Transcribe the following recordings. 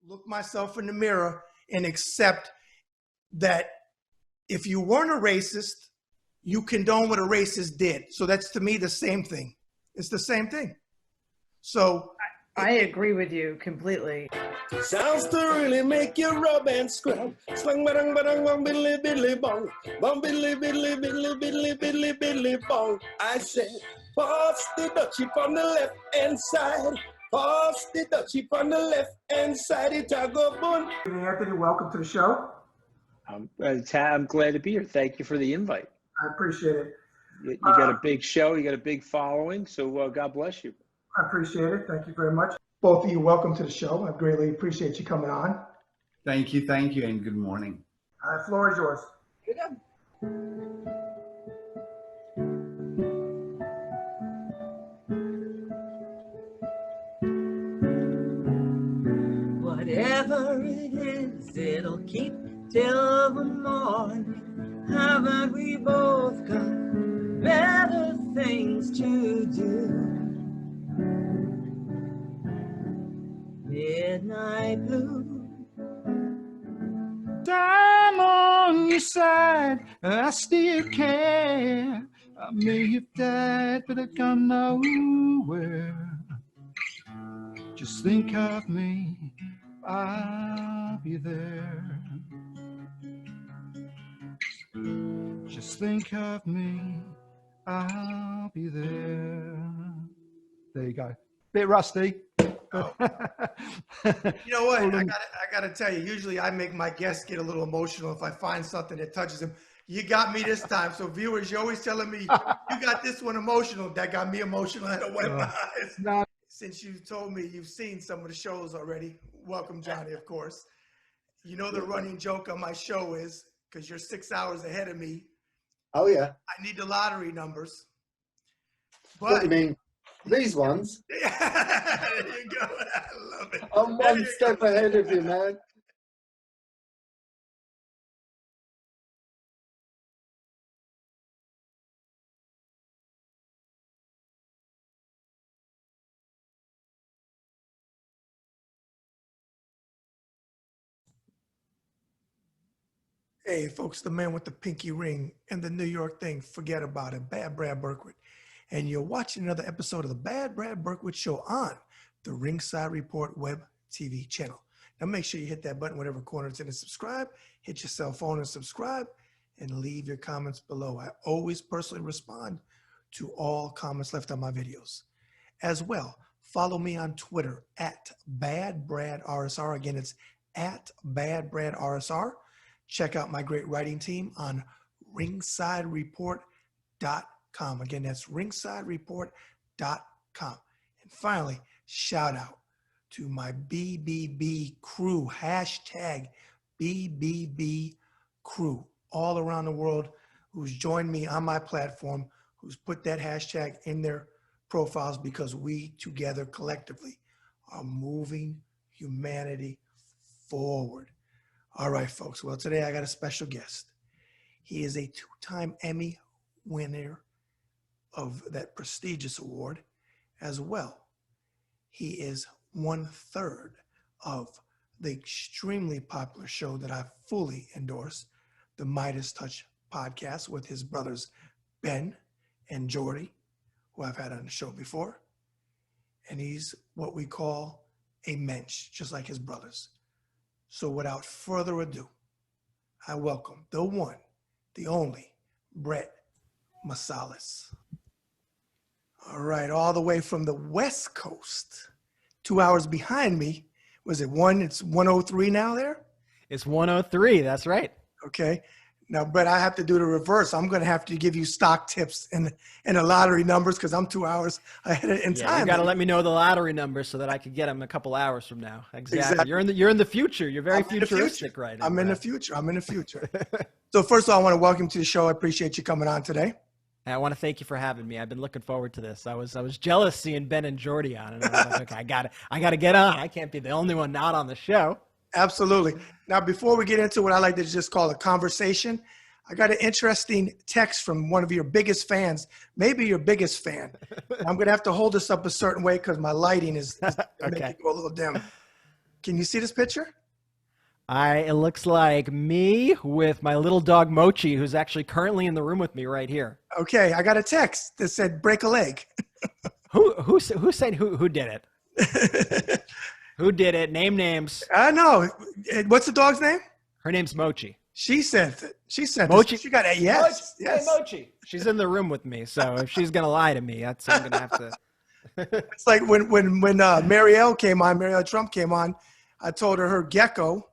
look myself in the mirror and accept that if you weren't a racist, you condone what a racist did. So that's, to me, the same thing. It's the same thing. So I agree with you completely. Sounds to really make you rub and scrub. Swang badang badang bong biddly biddly bong. Bong biddly biddly biddly biddly biddly biddly bong. I said, pass the dutchie on the left hand side. Pass the dutchie on the left hand side. It a go bun. Anthony, welcome to the show. I'm glad to be here. Thank you for the invite. I appreciate it. You got a big show. You got a big following. So God bless you. I appreciate it. Thank you very much. Both of you, welcome to the show. I greatly appreciate you coming on. Thank you, and good morning. The floor is yours. Whatever it is, it'll keep till the morning. Haven't we both got better things to do? Midnight blue. I'm on your side, I still care. I may have died, but I've gone nowhere. Just think of me, I'll be there. Just think of me, I'll be there. There you go. Bit rusty. Oh. You know what? I gotta tell you, usually I make my guests get a little emotional if I find something that touches them. You got me this time. So viewers, you're always telling me you got this one emotional. That got me emotional. I had to wipe my eyes. No. Since you told me you've seen some of the shows already, welcome, Johnny, of course. You know the running joke on my show is, because you're 6 hours ahead of me. Oh, yeah. I need the lottery numbers. But, What do you mean? These ones? Yeah, there you go. I love it. I'm one step ahead of you, man. Hey, folks, the man with the pinky ring and the New York thing, forget about it. Bad Brad Berkwitt. And you're watching another episode of the Bad Brad Berkwitt Show on the Ringside Report web TV channel. Now make sure you hit that button, whatever corner it's in, and subscribe. Hit your cell phone and subscribe, and leave your comments below. I always personally respond to all comments left on my videos. As well, follow me on Twitter at BadBradRSR. Again, it's at BadBradRSR. Check out my great writing team on ringsidereport.com. Again, that's ringsidereport.com. And finally, shout out to my BBB crew, hashtag BBB crew, all around the world who's joined me on my platform, who's put that hashtag in their profiles, because we together collectively are moving humanity forward. All right, folks. Well, today I got a special guest. He is a two-time Emmy winner of that prestigious award as well. He is 1/3 of the extremely popular show that I fully endorse, the MeidasTouch podcast, with his brothers Ben and Jordy, who I've had on the show before. And he's what we call a mensch, just like his brothers. So without further ado, I welcome the one, the only, Brett Meiselas. All right, all the way from the West Coast, 2 hours behind me. Was it one? It's 1:03 now there? It's 1:03, that's right. Okay. Now, Brett, I have to do the reverse. I'm going to have to give you stock tips and the lottery numbers because I'm 2 hours ahead in time. You got to let me know the lottery numbers so that I could get them a couple hours from now. Exactly. You're in the future. You're very futuristic right now. I'm in the future. So first of all, I want to welcome you to the show. I appreciate you coming on today. And I want to thank you for having me. I've been looking forward to this. I was jealous seeing Ben and Jordy on, and I was like, okay, I got to get on. I can't be the only one not on the show. Absolutely. Now, before we get into what I like to just call a conversation, I got an interesting text from one of your biggest fans, maybe your biggest fan. I'm going to have to hold this up a certain way because my lighting is Okay. making it go a little dim. Can you see this picture? It looks like me with my little dog Mochi, who's actually currently in the room with me right here. Okay, I got a text that said break a leg. Who said who did it? Who did it? Name names. I know. What's the dog's name? Her name's Mochi. She said it. She said Mochi. She got a yes. Mochi. Yes. Hey, Mochi. She's in the room with me, so if she's gonna lie to me, I'm gonna have to. It's like when Marielle Trump came on, I told her gecko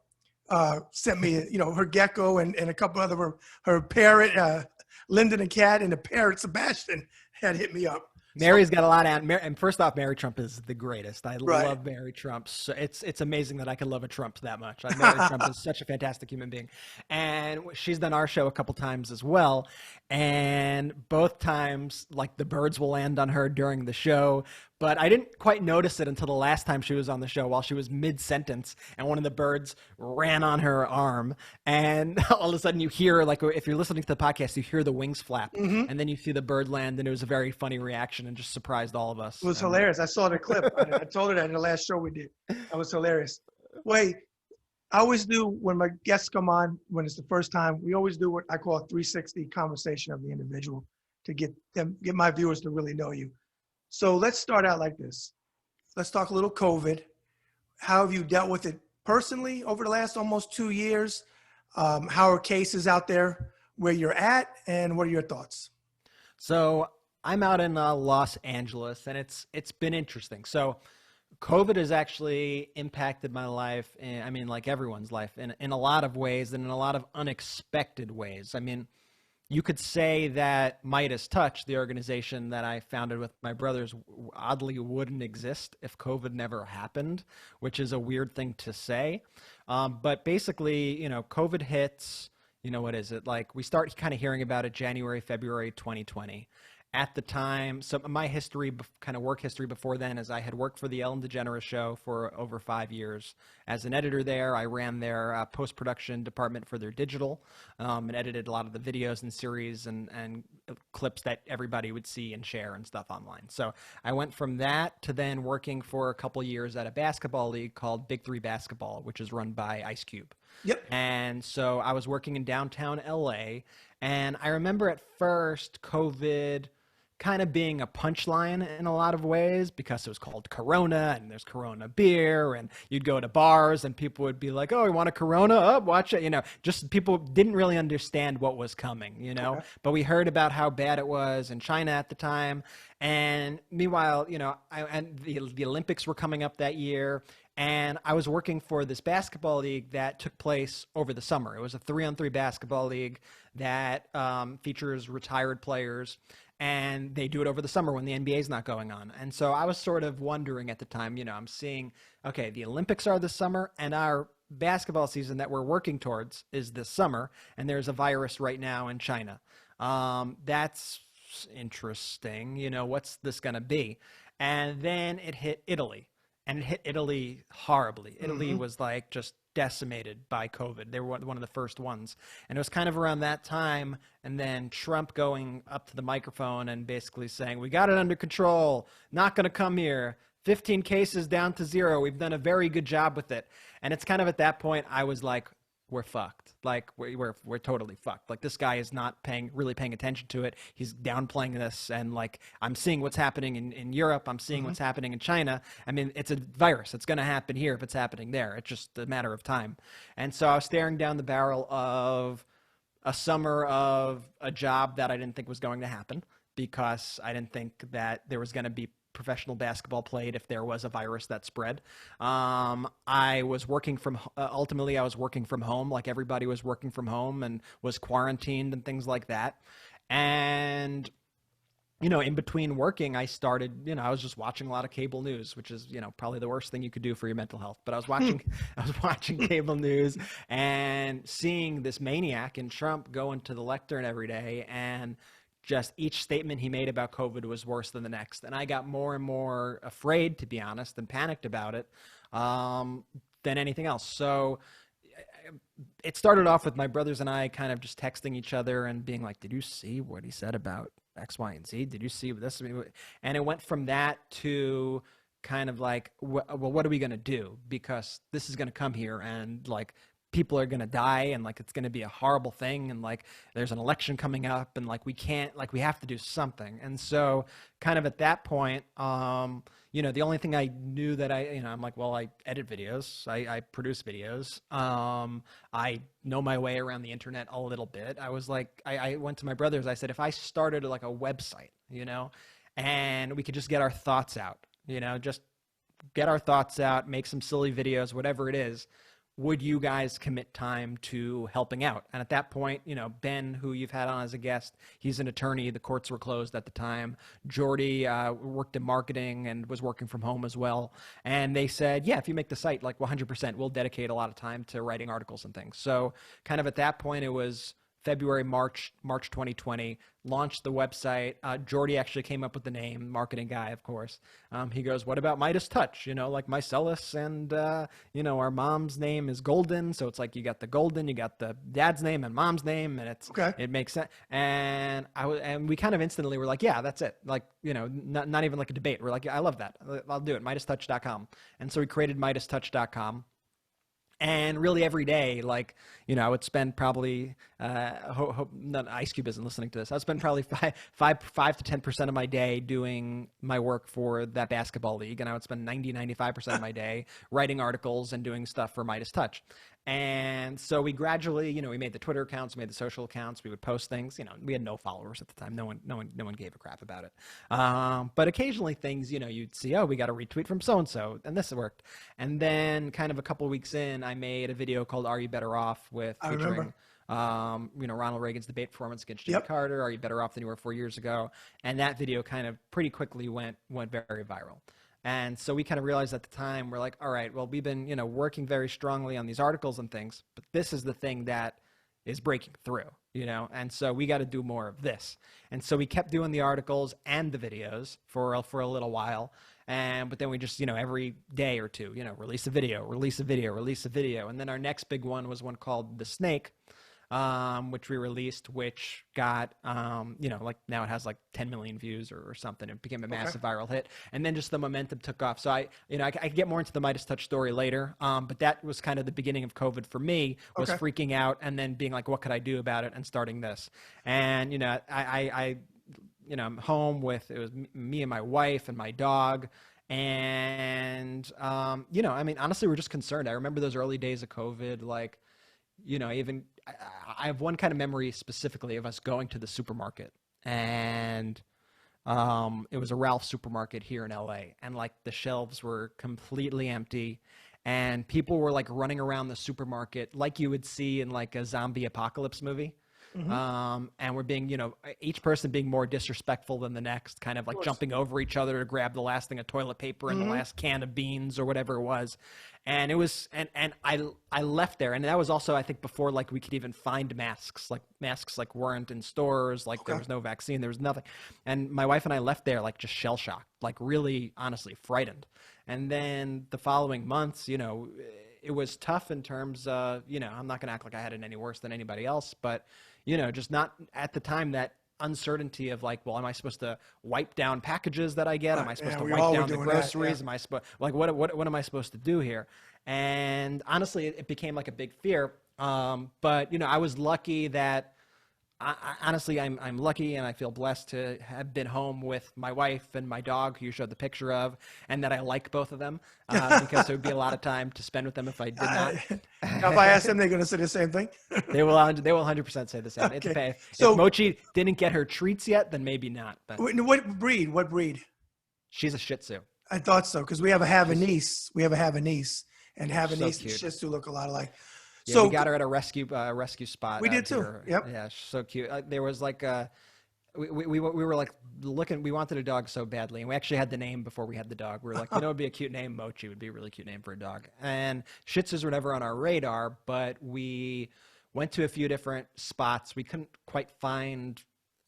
sent me, her gecko and a couple other, her parrot, Lyndon the cat, and the parrot Sebastian had hit me up. Mary's got a lot of, and first off, Mary Trump is the greatest. I Right. love Mary Trump. So it's amazing that I can love a Trump that much. Mary Trump is such a fantastic human being, and she's done our show a couple times as well. And both times, like the birds will land on her during the show, but I didn't quite notice it until the last time she was on the show while she was mid-sentence, and one of the birds ran on her arm, and all of a sudden you hear, like if you're listening to the podcast, you hear the wings flap, and then you see the bird land, and it was a very funny reaction and just surprised all of us. It was hilarious. I saw the clip. I told her that in the last show we did. That was hilarious. Wait, I always do when my guests come on, when it's the first time, we always do what I call a 360 conversation of the individual to get my viewers to really know you. So let's start out like this. Let's talk a little COVID. How have you dealt with it personally over the last almost 2 years? How are cases out there where you're at, and what are your thoughts? So I'm out in Los Angeles, and it's been interesting. So COVID has actually impacted my life, like everyone's life, in a lot of ways and in a lot of unexpected ways. I mean, you could say that MeidasTouch, the organization that I founded with my brothers, oddly wouldn't exist if COVID never happened, which is a weird thing to say. But basically, COVID hits, what is it? Like we start kind of hearing about it January, February 2020. At the time, so my history, kind of work history before then, is I had worked for the Degeneres show for over 5 years. As an editor there, I ran their post-production department for their digital and edited a lot of the videos and series and clips that everybody would see and share and stuff online. So I went from that to then working for a couple years at a basketball league called Big 3 Basketball, which is run by Ice Cube. Yep. And so I was working in downtown LA, and I remember at first COVID kind of being a punchline in a lot of ways because it was called Corona, and there's Corona beer, and you'd go to bars and people would be like, oh, you want a Corona? Oh, watch it. Just people didn't really understand what was coming, Okay. But we heard about how bad it was in China at the time. And meanwhile, the Olympics were coming up that year, and I was working for this basketball league that took place over the summer. It was a 3-on-3 basketball league that features retired players, and they do it over the summer when the NBA is not going on. And so I was sort of wondering at the time, I'm seeing, okay, the Olympics are this summer, and our basketball season that we're working towards is this summer, and there's a virus right now in China. That's interesting. What's this going to be? And then it hit Italy, and it hit Italy horribly. Italy was like just decimated by COVID. They were one of the first ones. And it was kind of around that time, and then Trump going up to the microphone and basically saying, we got it under control, not going to come here, 15 cases down to 0. We've done a very good job with it. And it's kind of at that point, I was like, we're fucked. Like we're totally fucked. Like this guy is not really paying attention to it. He's downplaying this, and like I'm seeing what's happening in Europe. I'm seeing what's happening in China. I mean, it's a virus. It's going to happen here if it's happening there. It's just a matter of time. And so I was staring down the barrel of a summer of a job that I didn't think was going to happen because I didn't think that there was going to be professional basketball played if there was a virus that spread. I was working ultimately I was working from home, like everybody was working from home, and was quarantined and things like that. And in between working, I started, I was just watching a lot of cable news, which is, probably the worst thing you could do for your mental health. But I was watching cable news and seeing this maniac in Trump go into the lectern every day, and just each statement he made about COVID was worse than the next. And I got more and more afraid, to be honest, and panicked about it than anything else. So it started off with my brothers and I kind of just texting each other and being like, did you see what he said about X, Y, and Z? Did you see this? And it went from that to kind of like, well, what are we going to do? Because this is going to come here and like people are going to die and like it's going to be a horrible thing. And like there's an election coming up and like we can't, like we have to do something. And so kind of at that point, you know, the only thing I knew that I'm like, well, I edit videos, I produce videos. I know my way around the internet a little bit. I was like, I went to my brothers. I said, if I started like a website, you know, and we could just get our thoughts out, you know, just get our thoughts out, make some silly videos, whatever it is, would you guys commit time to helping out? And at that point, you know, Ben, who you've had on as a guest, he's an attorney. The courts were closed at the time. Jordy worked in marketing and was working from home as well. And they said, yeah, if you make the site like 100%, we'll dedicate a lot of time to writing articles and things. So kind of at that point, it was February, March 2020, launched the website. Jordy actually came up with the name, marketing guy, of course. He goes, what about MeidasTouch? You know, like Meiselas, and, you know, our mom's name is Golden. So it's like you got the Golden, you got the dad's name and mom's name, and it makes sense. And we kind of instantly were like, yeah, that's it. Like, you know, not even like a debate. We're like, yeah, I love that. I'll do it. MeidasTouch.com. And so we created MeidasTouch.com. And really every day, like, you know, I would spend probably, not Ice Cube isn't listening to this. I would spend probably 5 to 10% of my day doing my work for that basketball league. And I would spend 95% of my day writing articles and doing stuff for MeidasTouch. And so we gradually, you know, we made the Twitter accounts, we made the social accounts, we would post things. You know, we had no followers at the time. No one gave a crap about it. But occasionally things, you know, you'd see, oh, we got a retweet from so-and-so, and this worked. And then kind of a couple of weeks in, I made a video called "Are You Better Off?" featuring you know, Ronald Reagan's debate performance against Jimmy Carter. Are you better off than you were 4 years ago? And that video kind of pretty quickly went very viral. And so we kind of realized at the time, we're like, all right, well, we've been, you know, working very strongly on these articles and things, but this is the thing that is breaking through, you know, and so we got to do more of this. And so we kept doing the articles and the videos for a little while. But then we just, you know, every day or two, you know, release a video. And then our next big one was one called The Snake, which we released, which got, you know, like now it has like 10 million views or something. It became a massive viral hit. And then just the momentum took off. So I can get more into the MeidasTouch story later. But that was kind of the beginning of COVID for me, was freaking out and then being like, what could I do about it, and starting this. And, you know, you know, I'm home with, it was me and my wife and my dog. And, you know, I mean, honestly, we're just concerned. I remember those early days of COVID, like, you know, I have one kind of memory specifically of us going to the supermarket, and it was a Ralph's supermarket here in LA, and like the shelves were completely empty, and people were like running around the supermarket like you would see in like a zombie apocalypse movie. And we're being, you know, each person being more disrespectful than the next, kind of like jumping over each other to grab the last thing of toilet paper and the last can of beans or whatever it was. And it was, and I left there. And that was also, I think, before like we could even find masks. Like masks like weren't in stores, like there was no vaccine, there was nothing. And my wife and I left there like just shell shocked, like really honestly frightened. And then the following months, you know, it was tough in terms of, you know, I'm not going to act like I had it any worse than anybody else, but, you know, just not at the time that uncertainty of like, well, am I supposed to wipe down packages that I get? Am I supposed to wipe down the groceries? Am I supposed, like, what am I supposed to do here? And honestly, it became like a big fear. But, you know, I was lucky that, honestly, I'm lucky and I feel blessed to have been home with my wife and my dog, who you showed the picture of, and that I like both of them, because there would be a lot of time to spend with them if I did not. Now, if I ask them, they're going to say the same thing. They will 100% say the same. Okay. If Mochi didn't get her treats yet, then maybe not. But what breed? She's a Shih Tzu. I thought so, because we have a Havanese. And Havanese and Shih Tzu look a lot alike. Yeah, so we got her at a rescue spot. We did too. Here. Yep. Yeah, she's so cute. There was like we were like looking. We wanted a dog so badly, and we actually had the name before we had the dog. We were like, you know, it'd be a cute name. Mochi would be a really cute name for a dog. And Shih Tzus were never on our radar, but we went to a few different spots. We couldn't quite find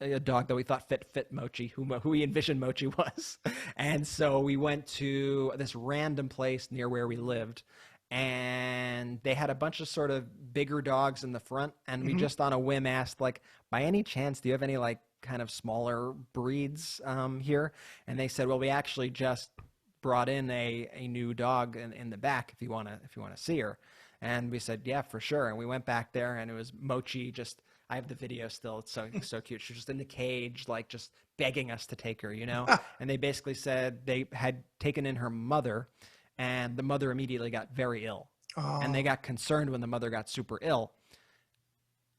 a dog that we thought fit Mochi, who we envisioned Mochi was. And so we went to this random place near where we lived, and they had a bunch of sort of bigger dogs in the front, and we just on a whim asked, like, by any chance, do you have any like kind of smaller breeds here? And they said, well, we actually just brought in a new dog in the back if you want to see her. And we said, yeah, for sure. And we went back there, and it was Mochi. I have the video still. It's so cute. She was just in the cage, like just begging us to take her, And they basically said they had taken in her mother, and the mother immediately got very ill. And they got concerned when the mother got super ill.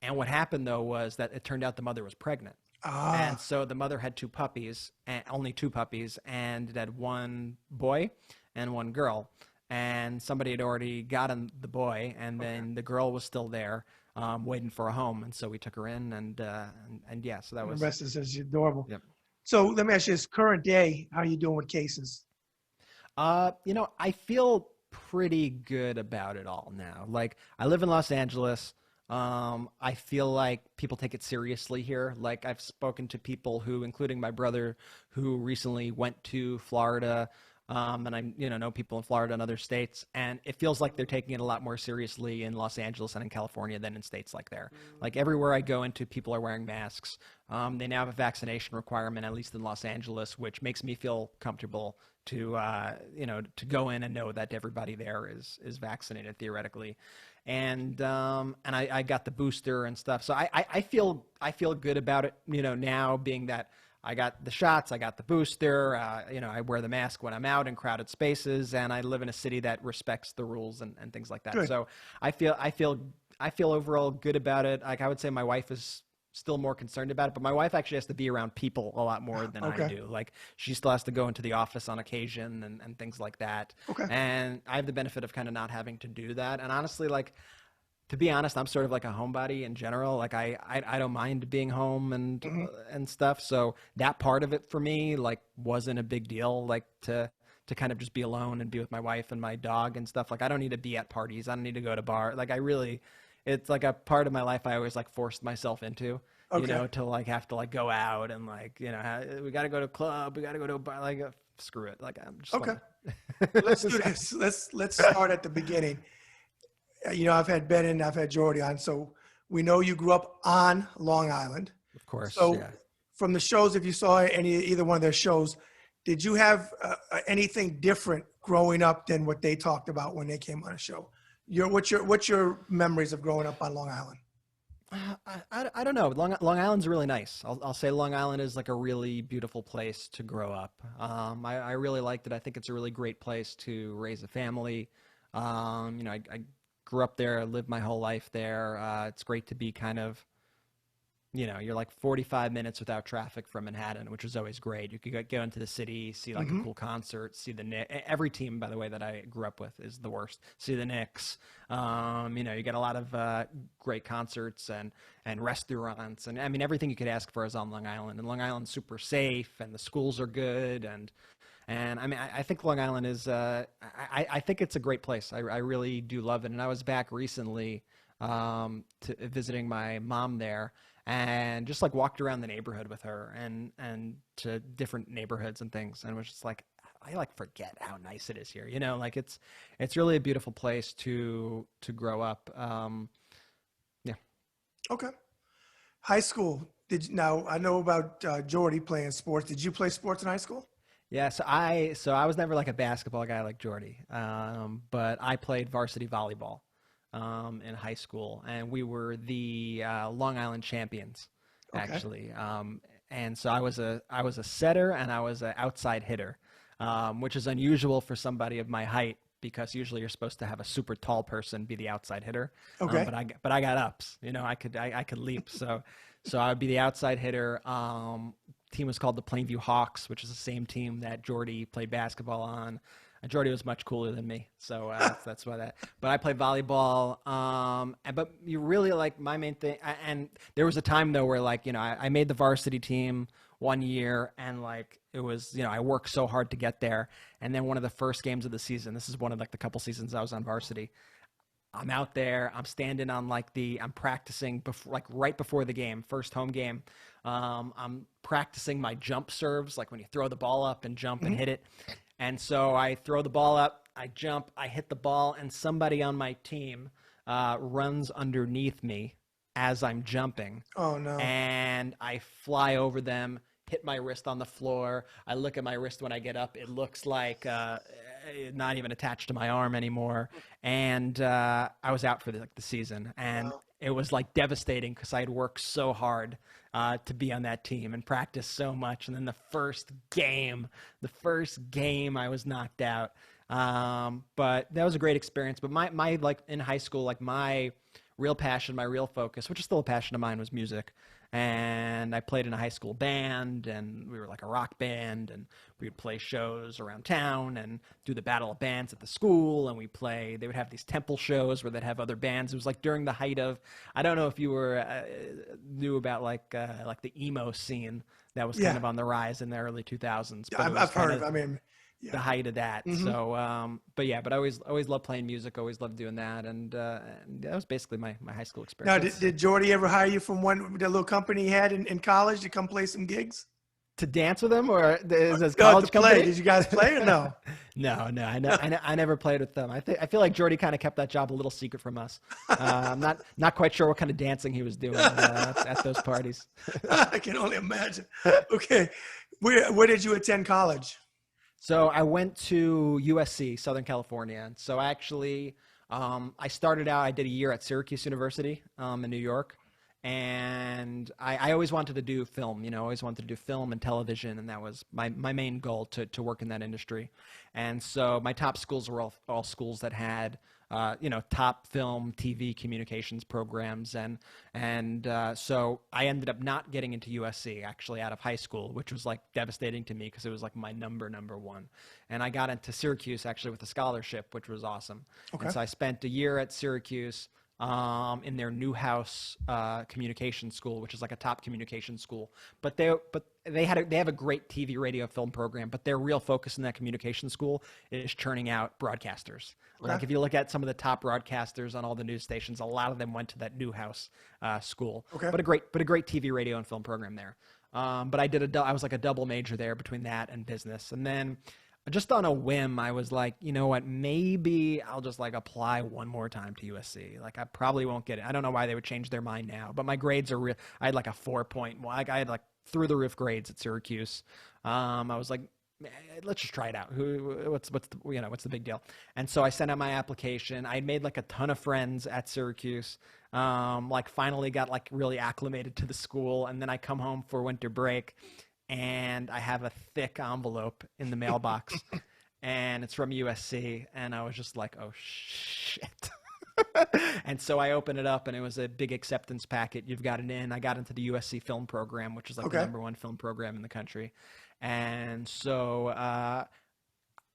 And what happened, though, was that it turned out the mother was pregnant. And so the mother had 2 puppies, and only 2 puppies, and it had 1 boy and 1 girl. And somebody had already gotten the boy, and then the girl was still there, waiting for a home. And so we took her in, and yeah, so that was. The rest is adorable. Yep. So let me ask you this: current day, how are you doing with cases? I feel pretty good about it all now. Like, I live in Los Angeles. I feel like people take it seriously here. Like, I've spoken to people who, including my brother, who recently went to Florida, and I know people in Florida and other states, and it feels like they're taking it a lot more seriously in Los Angeles and in California than in states like there. Like, everywhere I go into, people are wearing masks. They now have a vaccination requirement, at least in Los Angeles, which makes me feel comfortable to go in and know that everybody there is vaccinated theoretically. And I got the booster and stuff. So I feel good about it, now, being that I got the shots, I got the booster, I wear the mask when I'm out in crowded spaces, and I live in a city that respects the rules and things like that. Good. So I feel overall good about it. Like, I would say my wife is still more concerned about it, but my wife actually has to be around people a lot more than I do. Like, she still has to go into the office on occasion and things like that. Okay. And I have the benefit of kind of not having to do that. And honestly, like, to be honest, I'm sort of like a homebody in general. Like, I don't mind being home and stuff. So that part of it for me, like, wasn't a big deal. Like, to kind of just be alone and be with my wife and my dog and stuff. Like, I don't need to be at parties. I don't need to go to bar. Like, it's like a part of my life I always like forced myself into, to like have to like go out and like, we got to go to a club, we got to go to a bar, like screw it. Like, I'm just Okay. Let's do this. Let's start at the beginning. I've had Ben and I've had Jordy on, so we know you grew up on Long Island. Of course. So yeah. from the shows, if you saw either one of their shows, did you have anything different growing up than what they talked about when they came on a show? What's your memories of growing up on Long Island? I don't know. Long Island's really nice. I'll say Long Island is like a really beautiful place to grow up. I really liked it. I think it's a really great place to raise a family. I grew up there. I lived my whole life there. It's great to be kind of, you're like 45 minutes without traffic from Manhattan, which is always great. You could go into the city, see like a cool concert, see the Knicks. Every team, by the way, that I grew up with is the worst. See the Knicks. You get a lot of great concerts and restaurants. And I mean, everything you could ask for is on Long Island. And Long Island's super safe, and the schools are good. And I mean, I think Long Island is, I think it's a great place. I really do love it. And I was back recently visiting my mom there, and just like walked around the neighborhood with her and to different neighborhoods and things, and was just like, I like forget how nice it is here. Like it's really a beautiful place to grow up. Yeah. Okay. High school. Now I know about Jordy playing sports. Did you play sports in high school? Yeah, so I was never like a basketball guy like Jordy, but I played varsity volleyball in high school, and we were the Long Island champions, actually. And so I was a setter, and I was an outside hitter, which is unusual for somebody of my height, because usually you're supposed to have a super tall person be the outside hitter. Okay. But I got ups. I could leap. So I would be the outside hitter. Team was called the Plainview Hawks, which is the same team that Jordy played basketball on. Jordy was much cooler than me, so that's why that. But I played volleyball. But you really like my main thing. And there was a time though where like I made the varsity team one year, and like it was I worked so hard to get there. And then one of the first games of the season, this is one of like the couple seasons I was on varsity, I'm out there, I'm standing on I'm practicing right before the game, first home game. I'm practicing my jump serves, like when you throw the ball up and jump and hit it. And so I throw the ball up, I jump, I hit the ball, and somebody on my team runs underneath me as I'm jumping. Oh no. And I fly over them, hit my wrist on the floor. I look at my wrist when I get up. It looks like not even attached to my arm anymore. And I was out for the season. And Wow. it was like devastating because I had worked so hard to be on that team and practice so much. And then the first game, I was knocked out. But that was a great experience. But my like in high school, like my real passion, my real focus, which is still a passion of mine, was music. And I played in a high school band, and we were like a rock band, and we would play shows around town and do the battle of bands at the school. And they would have these temple shows where they'd have other bands. It was like during the height of, I don't know if you knew about like the emo scene that was kind of on the rise in the early 2000s. But I've heard of. I mean, the height of that. So, but I always loved playing music. Always loved doing that, and that was basically my high school Now, experience. did Jordy ever hire you from the little company he had in college to come play some gigs? To dance with him, or is this No, college to play. company? Did you guys play or no? No, I never played with them. I feel like Jordy kind of kept that job a little secret from us. I'm not quite sure what kind of dancing he was doing at those parties. I can only imagine. Okay, where did you attend college? So I went to USC, Southern California. So actually, I started out, I did a year at Syracuse University in New York. And I always wanted to do film, always wanted to do film and television. And that was my main goal, to work in that industry. And so my top schools were all schools that had, top film, TV, communications programs. And so I ended up not getting into USC actually out of high school, which was like devastating to me because it was like my number one. And I got into Syracuse actually with a scholarship, which was awesome. Okay. And so I spent a year at Syracuse in their Newhouse communication school, which is like a top communication school. But they have a great TV, radio, film program. But their real focus in that communication school is churning out broadcasters. Okay. Like if you look at some of the top broadcasters on all the news stations, a lot of them went to that Newhouse school. Okay. But a great TV, radio, and film program there. But I was like a double major there between that and business, and then. Just on a whim, I was like, you know what, maybe I'll just like apply one more time to USC. Like I probably won't get it. I don't know why they would change their mind now, but my grades are real. I had like a 4.1. Like I had like through the roof grades at Syracuse. I was like, let's just try it out. What's the big deal? And so I sent out my application. I made like a ton of friends at Syracuse. Like finally got like really acclimated to the school, and then I come home for winter break. And I have a thick envelope in the mailbox, and it's from USC. And I was just like, oh, shit. And so I opened it up, and it was a big acceptance packet. You've got it in. I got into the USC film program, which is like the number one film program in the country. And so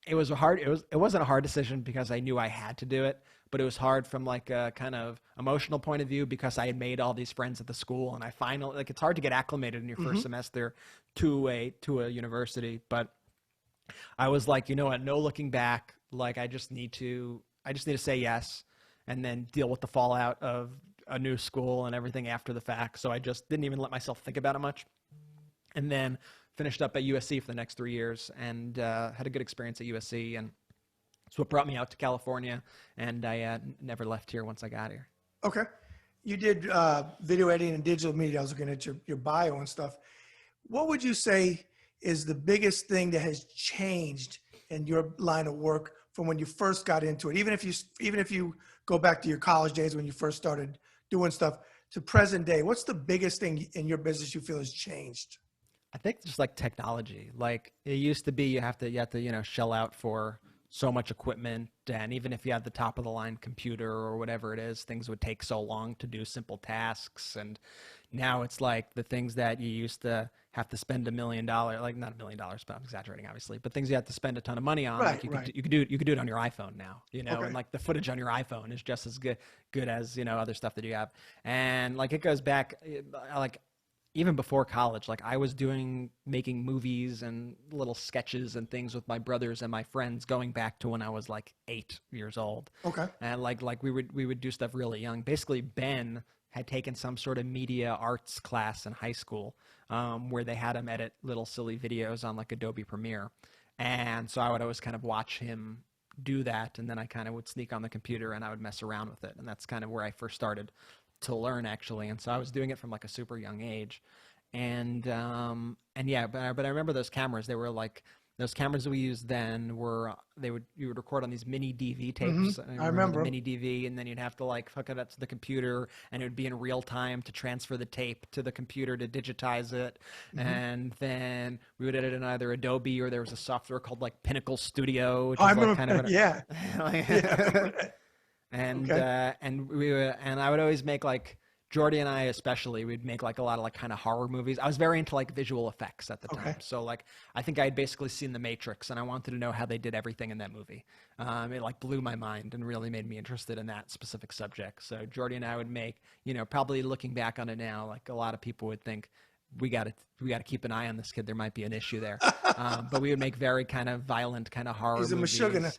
it wasn't a hard decision because I knew I had to do it. But it was hard from like a kind of emotional point of view because I had made all these friends at the school, and I finally like it's hard to get acclimated in your first semester to a university. But I was like, you know what, no looking back. Like I just need to say yes, and then deal with the fallout of a new school and everything after the fact. So I just didn't even let myself think about it much, and then finished up at USC for the next 3 years and had a good experience at USC and. So it brought me out to California, and I never left here once I got here. Okay. You did video editing and digital media. I was looking at your bio and stuff. What would you say is the biggest thing that has changed in your line of work from when you first got into it? Even if you go back to your college days when you first started doing stuff to present day, what's the biggest thing in your business you feel has changed? I think just like technology. Like it used to be, you have to shell out for so much equipment, and even if you had the top of the line computer or whatever it is, things would take so long to do simple tasks. And now it's like the things that you used to have to spend $1 million, like not $1 million, but I'm exaggerating obviously, but things you have to spend a ton of money on. Right, like you could do it on your iPhone now, and like the footage on your iPhone is just as good as other stuff that you have. And like it goes back like even before college, like I was making movies and little sketches and things with my brothers and my friends going back to when I was like 8 years old. Okay. And like we would do stuff really young. Basically, Ben had taken some sort of media arts class in high school where they had him edit little silly videos on like Adobe Premiere. And so I would always kind of watch him do that. And then I kind of would sneak on the computer and I would mess around with it. And that's kind of where I first started to learn actually. And so I was doing it from like a super young age. and yeah, but I remember those cameras. They were like those cameras that we used then were you would record on these mini DV tapes. I remember the 'em. mini DV, and then you'd have to like hook it up to the computer, and it would be in real time to transfer the tape to the computer to digitize it, and then we would edit in either Adobe or there was a software called like Pinnacle Studio, which Oh, I is like remember. kind of Yeah. like, Yeah. and Okay. and I would always make like Jordy and I especially, we'd make like a lot of like kind of horror movies. I was very into like visual effects at the time. Okay. So like I think I had basically seen The Matrix and I wanted to know how they did everything in that movie. It like blew my mind and really made me interested in that specific subject. So Jordy and I would make, probably looking back on it now, like a lot of people would think we got to keep an eye on this kid. There might be an issue there. But we would make very kind of violent kind of horror He's a movies. Meshuggah.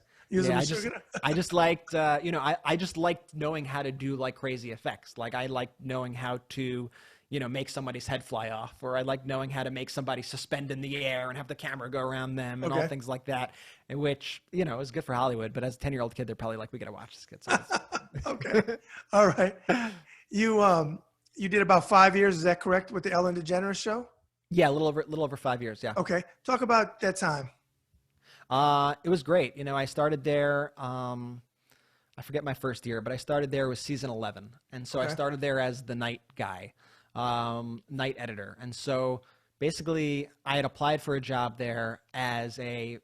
I just liked, I just liked knowing how to do like crazy effects. Like I liked knowing how to, make somebody's head fly off, or I liked knowing how to make somebody suspend in the air and have the camera go around them and all Okay. things like that, which, was good for Hollywood. But as a 10-year-old kid, they're probably like, we got to watch this kid. So Okay. All right. You did about 5 years. Is that correct with the Ellen DeGeneres show? yeah, a little over 5 years. Yeah. Okay. Talk about that time. It was great. I started there. I forget my first year, but I started there with season 11. And so I Okay. started there as the night guy, night editor. And so basically I had applied for a job there as a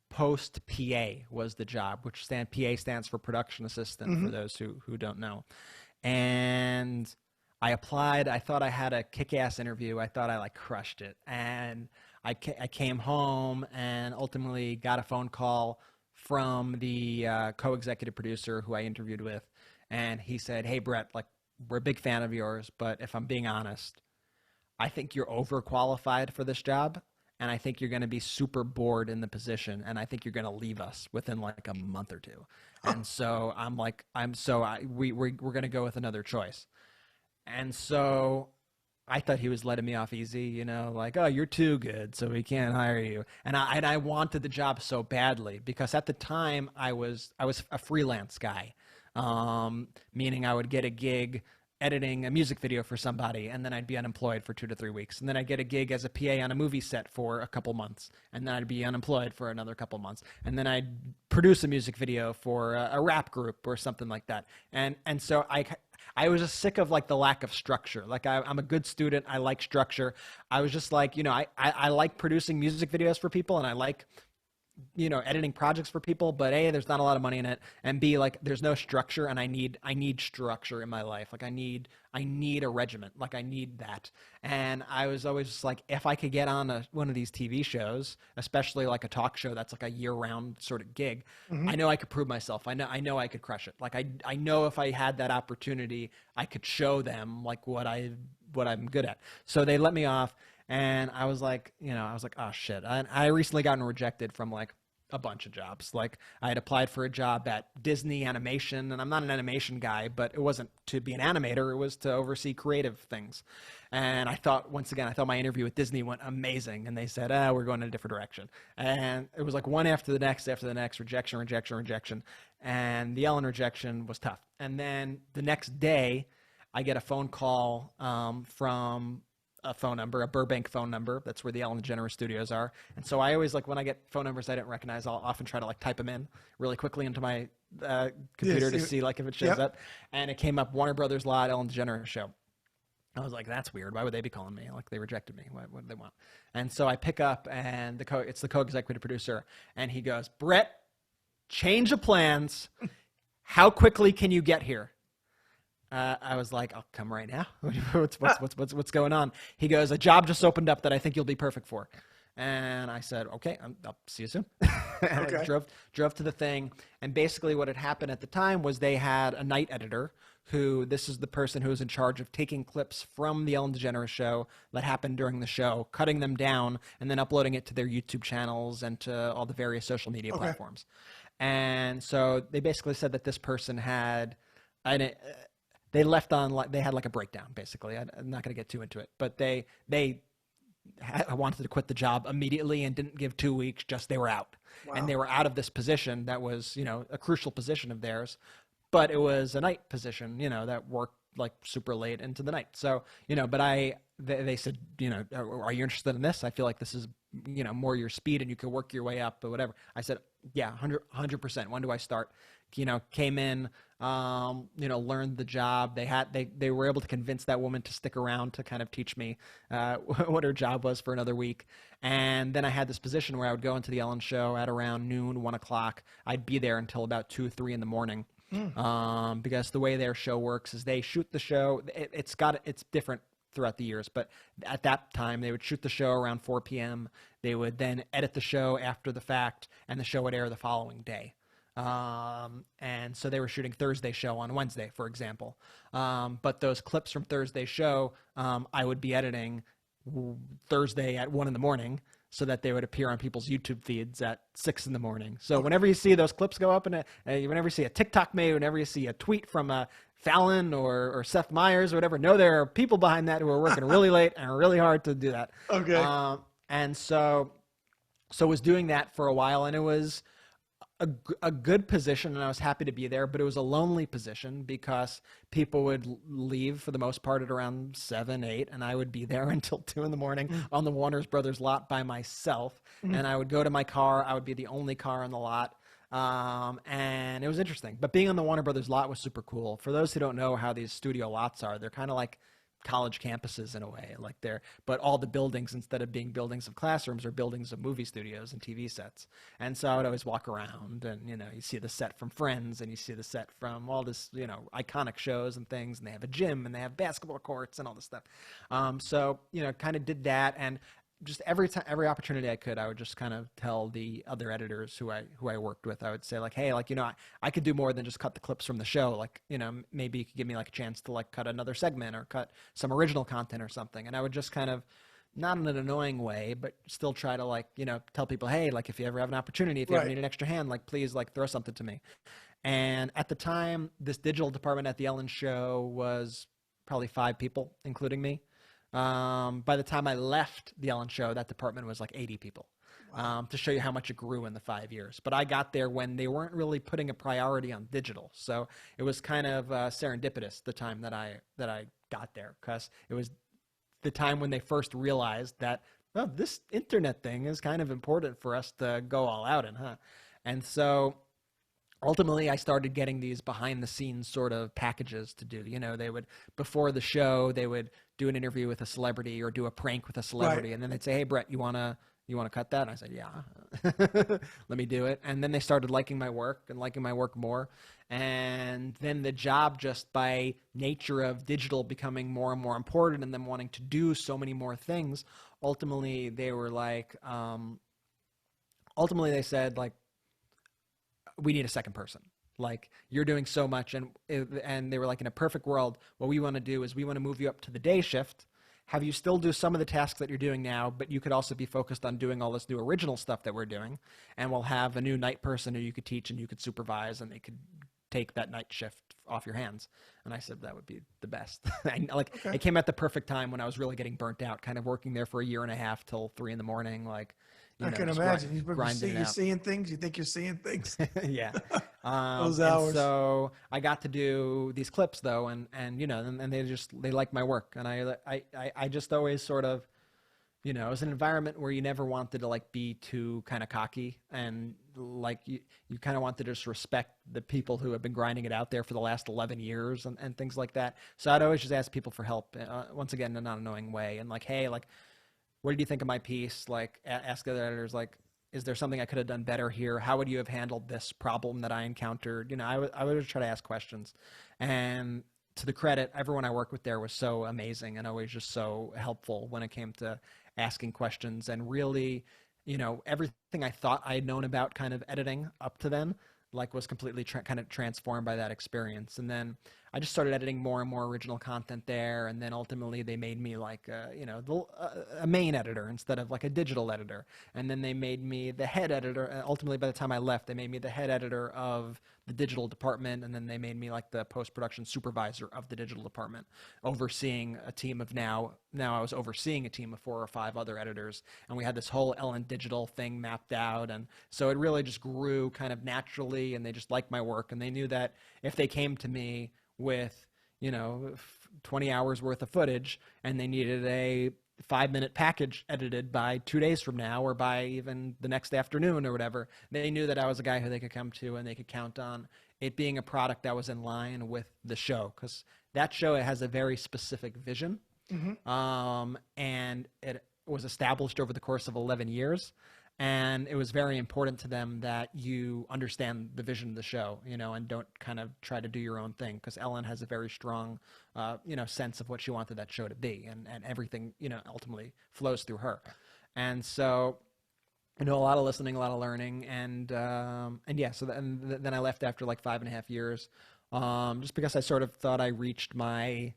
post PA was the job, which PA stands for production assistant for those who don't know. And I applied. I thought I had a kick-ass interview. I thought I like crushed it. And I came home and ultimately got a phone call from the co-executive producer who I interviewed with. And he said, "Hey, Brett, like we're a big fan of yours, but if I'm being honest, I think you're overqualified for this job. And I think you're going to be super bored in the position. And I think you're going to leave us within like a month or two." And so I'm like, we're going to go with another choice. And so I thought he was letting me off easy, like, "Oh, you're too good, so we can't hire you." And I wanted the job so badly because at the time I was a freelance guy, meaning I would get a gig editing a music video for somebody, and then I'd be unemployed for 2 to 3 weeks, and then I'd get a gig as a PA on a movie set for a couple months, and then I'd be unemployed for another couple months, and then I'd produce a music video for a rap group or something like that, and so I was just sick of like the lack of structure. Like I'm a good student. I like structure. I was just like, I like producing music videos for people, and I like, editing projects for people, but A, there's not a lot of money in it, and B, like there's no structure, and I need structure in my life. Like I need a regiment. Like I need that. And I was always just like, if I could get on one of these TV shows, especially like a talk show that's like a year-round sort of gig, I know I could prove myself. I know I could crush it. Like I know if I had that opportunity, I could show them like what I'm good at. So they let me off. And I was like, oh shit. I recently gotten rejected from like a bunch of jobs. Like I had applied for a job at Disney Animation, and I'm not an animation guy, but it wasn't to be an animator. It was to oversee creative things. And I thought my interview with Disney went amazing. And they said, we're going in a different direction. And it was like one after the next, rejection. And the Ellen rejection was tough. And then the next day I get a phone call from a phone number, a Burbank phone number. That's where the Ellen DeGeneres studios are. And so I always, like, when I get phone numbers I didn't recognize, I'll often try to like type them in really quickly into my computer to see like if it shows up. And it came up, Warner Brothers Lot, Ellen DeGeneres show. I was like, that's weird. Why would they be calling me? Like they rejected me. What do they want? And so I pick up, and it's the co-executive producer, and he goes, "Brett, change of plans. How quickly can you get here?" I was like, "I'll come right now." What's going on? He goes, "A job just opened up that I think you'll be perfect for." And I said, "Okay, I'll see you soon." And Okay. I drove to the thing. And basically what had happened at the time was they had a night editor this is the person who was in charge of taking clips from the Ellen DeGeneres show that happened during the show, cutting them down, and then uploading it to their YouTube channels and to all the various social media platforms. And so they basically said that this person had, they left on, like, they had like a breakdown, basically. I'm not going to get too into it, but they wanted to quit the job immediately and didn't give 2 weeks, just they were out. Wow. And they were out of this position that was, a crucial position of theirs, but it was a night position, that worked like super late into the night. So, but I they said, you know, are you interested in this? I feel like this is, you know, more your speed and you can work your way up or whatever. I said, yeah, 100%. When do I start? You know, came in, you know, learned the job. They were able to convince that woman to stick around to kind of teach me what her job was for another week. And then I had this position where I would go into the Ellen show at around noon, 1 o'clock. I'd be there until about 2, 3 in the morning. Because the way their show works is they shoot the show. It's different throughout the years, but at that time they would shoot the show around 4 p.m. They would then edit the show after the fact, and the show would air the following day. And so they were shooting Thursday show on Wednesday, for example. But those clips from Thursday show, I would be editing Thursday at 1 in the morning, so that they would appear on people's YouTube feeds at 6 in the morning. So whenever you see those clips go up, and whenever you see a TikTok made, whenever you see a tweet from Fallon or Seth Meyers or whatever, know there are people behind that who are working really late and really hard to do that. Okay. And so was doing that for a while, and it was a good position, and I was happy to be there, but it was a lonely position because people would leave for the most part at around 7, 8, and I would be there until 2 in the morning on the Warner Brothers lot by myself. And I would go to my car. I would be the only car on the lot. And it was interesting, but being on the Warner Brothers lot was super cool. For those who don't know how these studio lots are, they're kind of like college campuses in a way, but all the buildings, instead of being buildings of classrooms, are buildings of movie studios and TV sets. And so I would always walk around, and, you know, you see the set from Friends, and you see the set from all this, you know, iconic shows and things, and they have a gym, and they have basketball courts and all this stuff. So, you know, kind of did that, and just every opportunity I could, I would just kind of tell the other editors who I worked with, I would say, like, hey, like, you know, I could do more than just cut the clips from the show. Like, you know, maybe you could give me like a chance to like cut another segment or cut some original content or something. And I would just kind of, not in an annoying way, but still try to, like, you know, tell people, hey, like, if you ever have an opportunity, if you ever need an extra hand, like, please, like, throw something to me. And at the time, this digital department at the Ellen show was probably 5 people, including me. By the time I left the Ellen show, that department was like 80 people, to show you how much it grew in the 5 years. But I got there when they weren't really putting a priority on digital. So it was kind of serendipitous the time that I got there, because it was the time when they first realized that, oh, this internet thing is kind of important for us to go all out in, huh? And so ultimately, I started getting these behind the scenes sort of packages to do. You know, they would, before the show, they would do an interview with a celebrity or do a prank with a celebrity. And then they'd say, hey, Brett, you want to cut that? And I said, yeah, let me do it. And then they started liking my work and liking my work more. And then the job, just by nature of digital becoming more and more important and them wanting to do so many more things, ultimately they were like, they said, like, we need a second person. Like, you're doing so much. And they were like, in a perfect world, what we want to do is we want to move you up to the day shift, have you still do some of the tasks that you're doing now, but you could also be focused on doing all this new original stuff that we're doing. And we'll have a new night person who you could teach and you could supervise, and they could take that night shift off your hands. And I said that would be the best. It came at the perfect time when I was really getting burnt out, kind of working there for a year and a half till 3 in the morning. Like, I can imagine. You're seeing things. You think you're seeing things. Yeah. Those hours. And so I got to do these clips though, and you know, and they like my work, and I just always sort of, you know, it was an environment where you never wanted to like be too kind of cocky, and like you kind of wanted to just respect the people who have been grinding it out there for the last 11 years and things like that. So I'd always just ask people for help, once again, in a non-annoying way, and like, hey, like, what did you think of my piece? Like, ask other editors, like, is there something I could have done better here? How would you have handled this problem that I encountered? You know, I would try to ask questions. And to the credit, everyone I worked with there was so amazing and always just so helpful when it came to asking questions. And really, you know, everything I thought I had known about kind of editing up to then, like, was completely kind of transformed by that experience. And then I just started editing more and more original content there, and then ultimately they made me like a main editor instead of like a digital editor. And then they made me the head editor. And ultimately, by the time I left, they made me the head editor of the digital department, and then they made me like the post-production supervisor of the digital department, overseeing a team of now I was overseeing a team of 4 or 5 other editors, and we had this whole Ellen digital thing mapped out. And so it really just grew kind of naturally, and they just liked my work, and they knew that if they came to me with, you know, 20 hours worth of footage and they needed a 5-minute package edited by 2 days from now or by even the next afternoon or whatever, they knew that I was a guy who they could come to and they could count on it being a product that was in line with the show, because that show, it has a very specific vision. And it was established over the course of 11 years. And it was very important to them that you understand the vision of the show, you know, and don't kind of try to do your own thing, because Ellen has a very strong, you know, sense of what she wanted that show to be, and everything, you know, ultimately flows through her. And so, you know, a lot of listening, a lot of learning, and yeah, so then I left after like 5.5 years, just because I sort of thought I reached my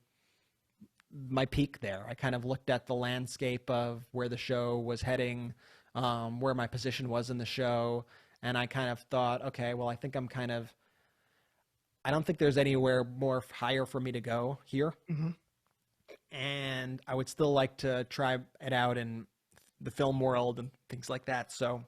peak there. I kind of looked at the landscape of where the show was heading, where my position was in the show, and I kind of thought, okay, well, I think I don't think there's anywhere more higher for me to go here. And I would still like to try it out in the film world and things like that. So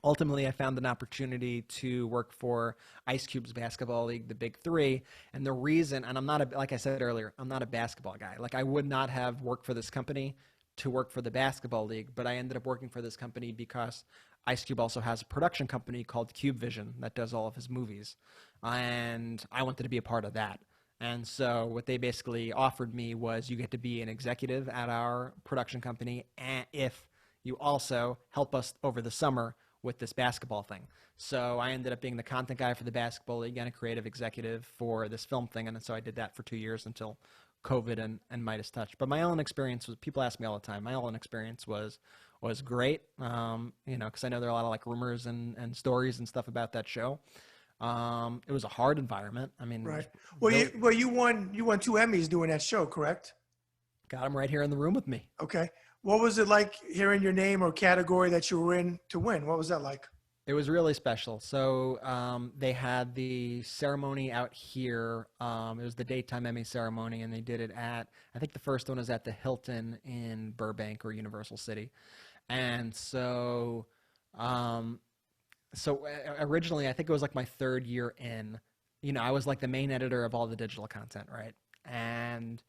ultimately, I found an opportunity to work for Ice Cube's basketball league, the Big Three. And the reason, and like I said earlier, I'm not a basketball guy. Like, I would not have worked for this company to work for the basketball league, but I ended up working for this company because Ice Cube also has a production company called Cube Vision that does all of his movies. And I wanted to be a part of that. And so what they basically offered me was, you get to be an executive at our production company, and if you also help us over the summer with this basketball thing. So I ended up being the content guy for the basketball league and a creative executive for this film thing. And so I did that for 2 years until COVID and MeidasTouch. But my Ellen experience was, people ask me all the time, my Ellen experience was great, you know, because I know there are a lot of like rumors and stories and stuff about that show. It was a hard environment. I mean, right. Well, you won 2 Emmys doing that show, correct? Got him right here in the room with me. Okay. What was it like hearing your name or category that you were in to win? What was that like? It was really special. So they had the ceremony out here. It was the daytime Emmy ceremony, and they did it at, I think the first one was at the Hilton in Burbank or Universal City. And so, originally, I think it was like my 3rd year in, you know, I was like the main editor of all the digital content, right? And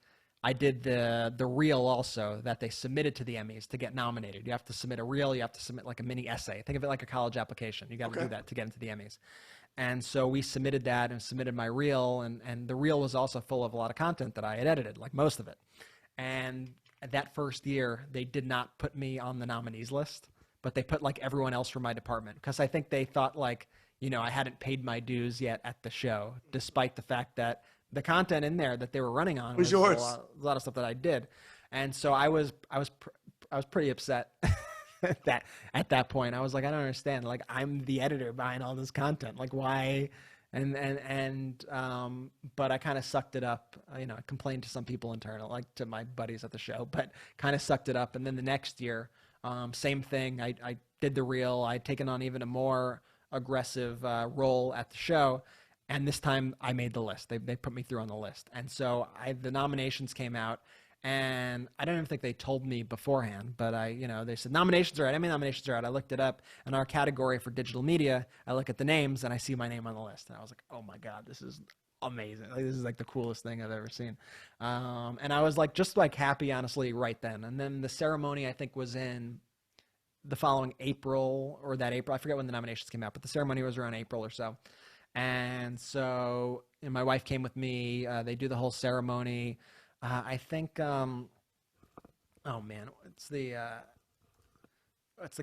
I did the reel also that they submitted to the Emmys to get nominated. You have to submit a reel. You have to submit like a mini essay. Think of it like a college application. You got to do that to get into the Emmys. And so we submitted that and submitted my reel. And the reel was also full of a lot of content that I had edited, like most of it. And that first year, they did not put me on the nominees list, but they put like everyone else from my department, because I think they thought like, you know, I hadn't paid my dues yet at the show, despite the fact that the content in there that they were running on was yours. A lot of stuff that I did. And so I was pretty upset at that point. I was like, I don't understand. Like, I'm the editor behind all this content. Like, why? But I kind of sucked it up. You know, I complained to some people internal, like to my buddies at the show, but kind of sucked it up. And then the next year, same thing. I did the reel. I'd taken on even a more aggressive role at the show. And this time I made the list. They put me through on the list. And so the nominations came out, and I don't even think they told me beforehand, but they said nominations are out. Emmy nominations are out. I looked it up, and our category for digital media, I look at the names and I see my name on the list. And I was like, oh my God, this is amazing. Like, this is like the coolest thing I've ever seen. And I was like, just like happy, honestly, right then. And then the ceremony, I think, was in the following April, or that April. I forget when the nominations came out, but the ceremony was around April or so. And so my wife came with me. They do the whole ceremony. I think, oh man, what's the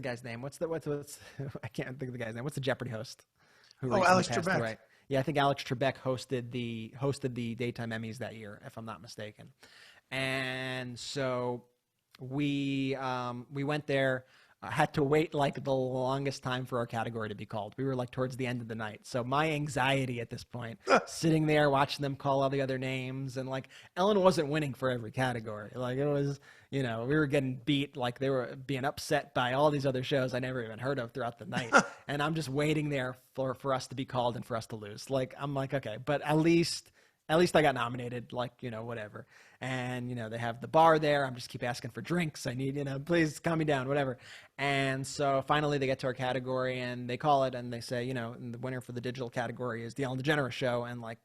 guy's name? What's I can't think of the guy's name. What's the Jeopardy host? Alex Trebek. Away? Yeah, I think Alex Trebek hosted the daytime Emmys that year, if I'm not mistaken. And so we went there. I had to wait like the longest time for our category to be called. We were like towards the end of the night. So my anxiety at this point, sitting there watching them call all the other names, and like Ellen wasn't winning for every category. Like, it was, we were getting beat. Like, they were being upset by all these other shows I never even heard of throughout the night. And I'm just waiting there for us to be called and for us to lose. Like, I'm like, okay, but at least I got nominated, like, whatever. And, they have the bar there. I'm just keep asking for drinks. I need, please calm me down, whatever. And so finally they get to our category and they call it and they say, and the winner for the digital category is the Ellen DeGeneres show. And like,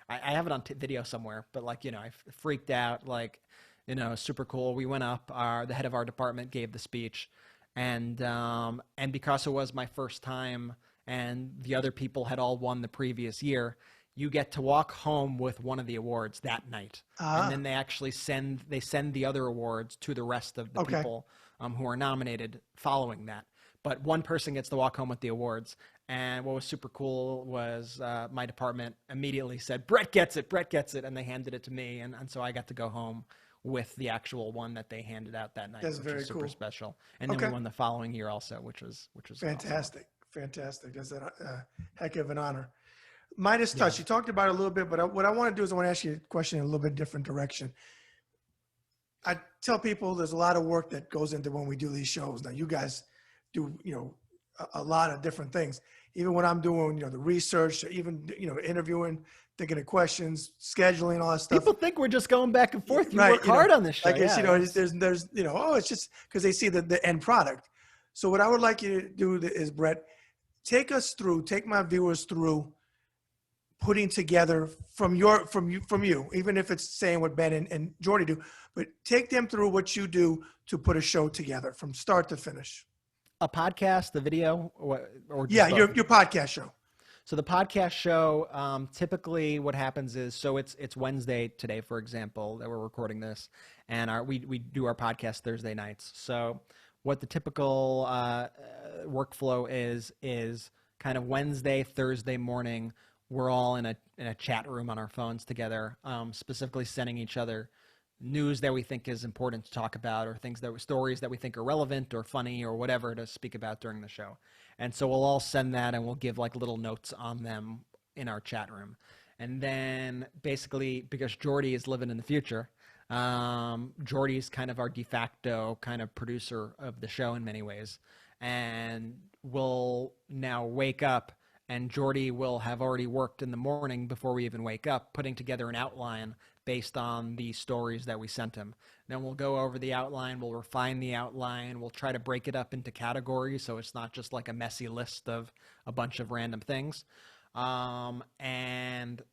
I have it on video somewhere, but like, you know, I freaked out, like, you know, super cool. We went up, the head of our department gave the speech, and because it was my first time and the other people had all won the previous year, you get to walk home with one of the awards that night. And then they actually send the other awards to the rest of the people who are nominated following that. But one person gets to walk home with the awards. And what was super cool was my department immediately said, Brett gets it, and they handed it to me. And so I got to go home with the actual one that they handed out that night. That's which very was super cool. special. And then we won the following year also, which was fantastic. Awesome. Fantastic. That's a heck of an honor. MeidasTouch, you talked about it a little bit, but what I want to do is I want to ask you a question in a little bit different direction. I tell people there's a lot of work that goes into when we do these shows. Now, you guys do, you know, a lot of different things. Even when I'm doing, you know, the research, even, you know, interviewing, thinking of questions, scheduling, all that stuff. People think we're just going back and forth. You work hard on this show. Like, you know, there's, you know, oh, it's just because they see the end product. So what I would like you to do is, Brett, take my viewers through putting together from you, even if it's saying what Ben and Jordy do, but take them through what you do to put a show together from start to finish. A podcast, the video, or just your podcast show. So the podcast show, typically what happens is, so it's Wednesday today, for example, that we're recording this, and we do our podcast Thursday nights. So what the typical workflow is kind of Wednesday, Thursday morning, we're all in a chat room on our phones together, specifically sending each other news that we think is important to talk about, or stories that we think are relevant or funny or whatever to speak about during the show. And so we'll all send that, and we'll give like little notes on them in our chat room. And then basically, because Jordy is living in the future, Jordy's kind of our de facto kind of producer of the show in many ways. And we'll now wake up, and Jordy will have already worked in the morning before we even wake up, putting together an outline based on the stories that we sent him. Then we'll go over the outline, we'll refine the outline, we'll try to break it up into categories so it's not just like a messy list of a bunch of random things. And,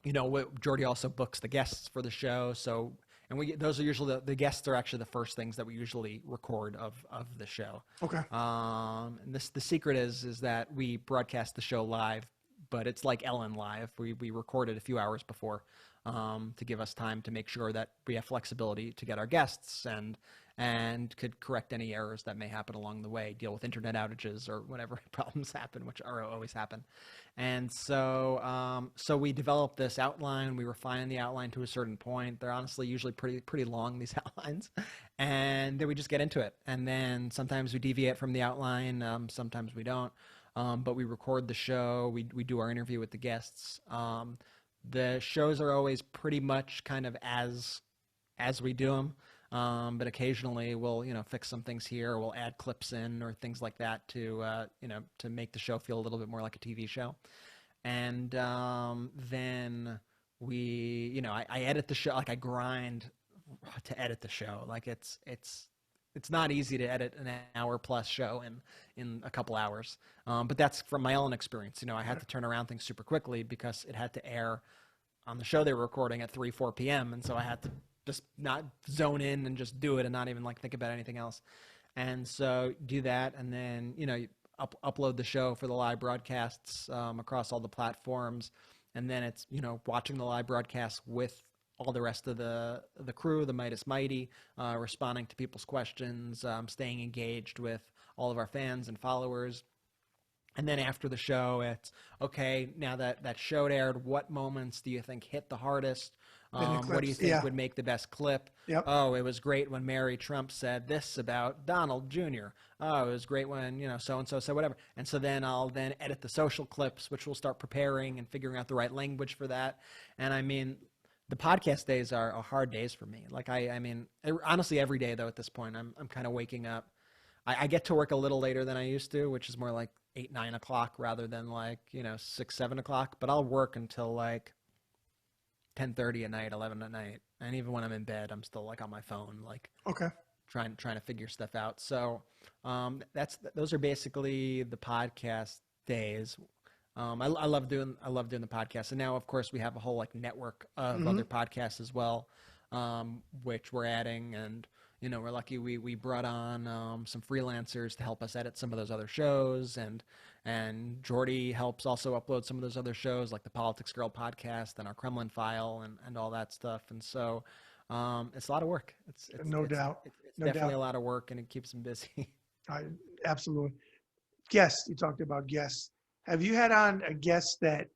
you know, Jordy also books the guests for the show. So, and those are usually, the guests are actually the first things that we usually record of the show. Okay. And the secret is that we broadcast the show live, but it's like Ellen live. We record it a few hours before, to give us time to make sure that we have flexibility to get our guests and could correct any errors that may happen along the way, deal with internet outages or whatever problems happen, which always happen. And so we develop this outline, we refine the outline to a certain point. They're honestly usually pretty long, these outlines, and then we just get into it. And then sometimes we deviate from the outline, sometimes we don't, but we record the show, we do our interview with the guests. The shows are always pretty much kind of as we do them, but occasionally we'll, you know, fix some things here, or we'll add clips in or things like that to you know, to make the show feel a little bit more like a TV show. And then we, you know, I edit the show, like I grind to edit the show. Like it's not easy to edit an hour plus show in a couple hours. But that's from my own experience. You know, I had to turn around things super quickly because it had to air on the show they were recording at 4 p.m. And so I had to just not zone in and just do it and not even like think about anything else. And so do that. And then, you know, you upload the show for the live broadcasts across all the platforms. And then it's, you know, watching the live broadcast with all the rest of the crew, the Meidas Mighty, responding to people's questions, staying engaged with all of our fans and followers. And then after the show, it's, okay, now that show aired, what moments do you think hit the hardest? What do you think would make the best clip? Yep. Oh, it was great when Mary Trump said this about Donald Jr. Oh, it was great when, you know, so-and-so said whatever. And so then I'll then edit the social clips, which we'll start preparing and figuring out the right language for that. And I mean, the podcast days are hard days for me. Like I mean, honestly, every day though, at this point, I'm kind of waking up. I get to work a little later than I used to, which is more like 8, 9 o'clock rather than like, you know, 6, 7 o'clock, but I'll work until like 10:30 at night, 11 at night. And even when I'm in bed, I'm still like on my phone, like trying to figure stuff out. So those are basically the podcast days. I love doing the podcast, and now of course we have a whole like network of other podcasts as well, which we're adding, and we're lucky we brought on some freelancers to help us edit some of those other shows, and Jordy helps also upload some of those other shows like the Politics Girl podcast and our Kremlin File and all that stuff, and so it's a lot of work. It's No doubt. It's No definitely doubt. a lot of work, and it keeps them busy. Absolutely. Guests, you talked about guests. Have you had on a guest that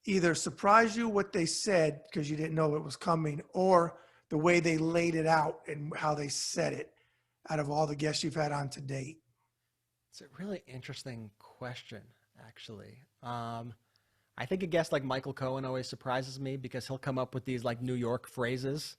either surprised you what they said because you didn't know it was coming, or the way they laid it out and how they said it, out of all the guests you've had on to date? It's a really interesting question, actually. I think a guest like Michael Cohen always surprises me because he'll come up with these like New York phrases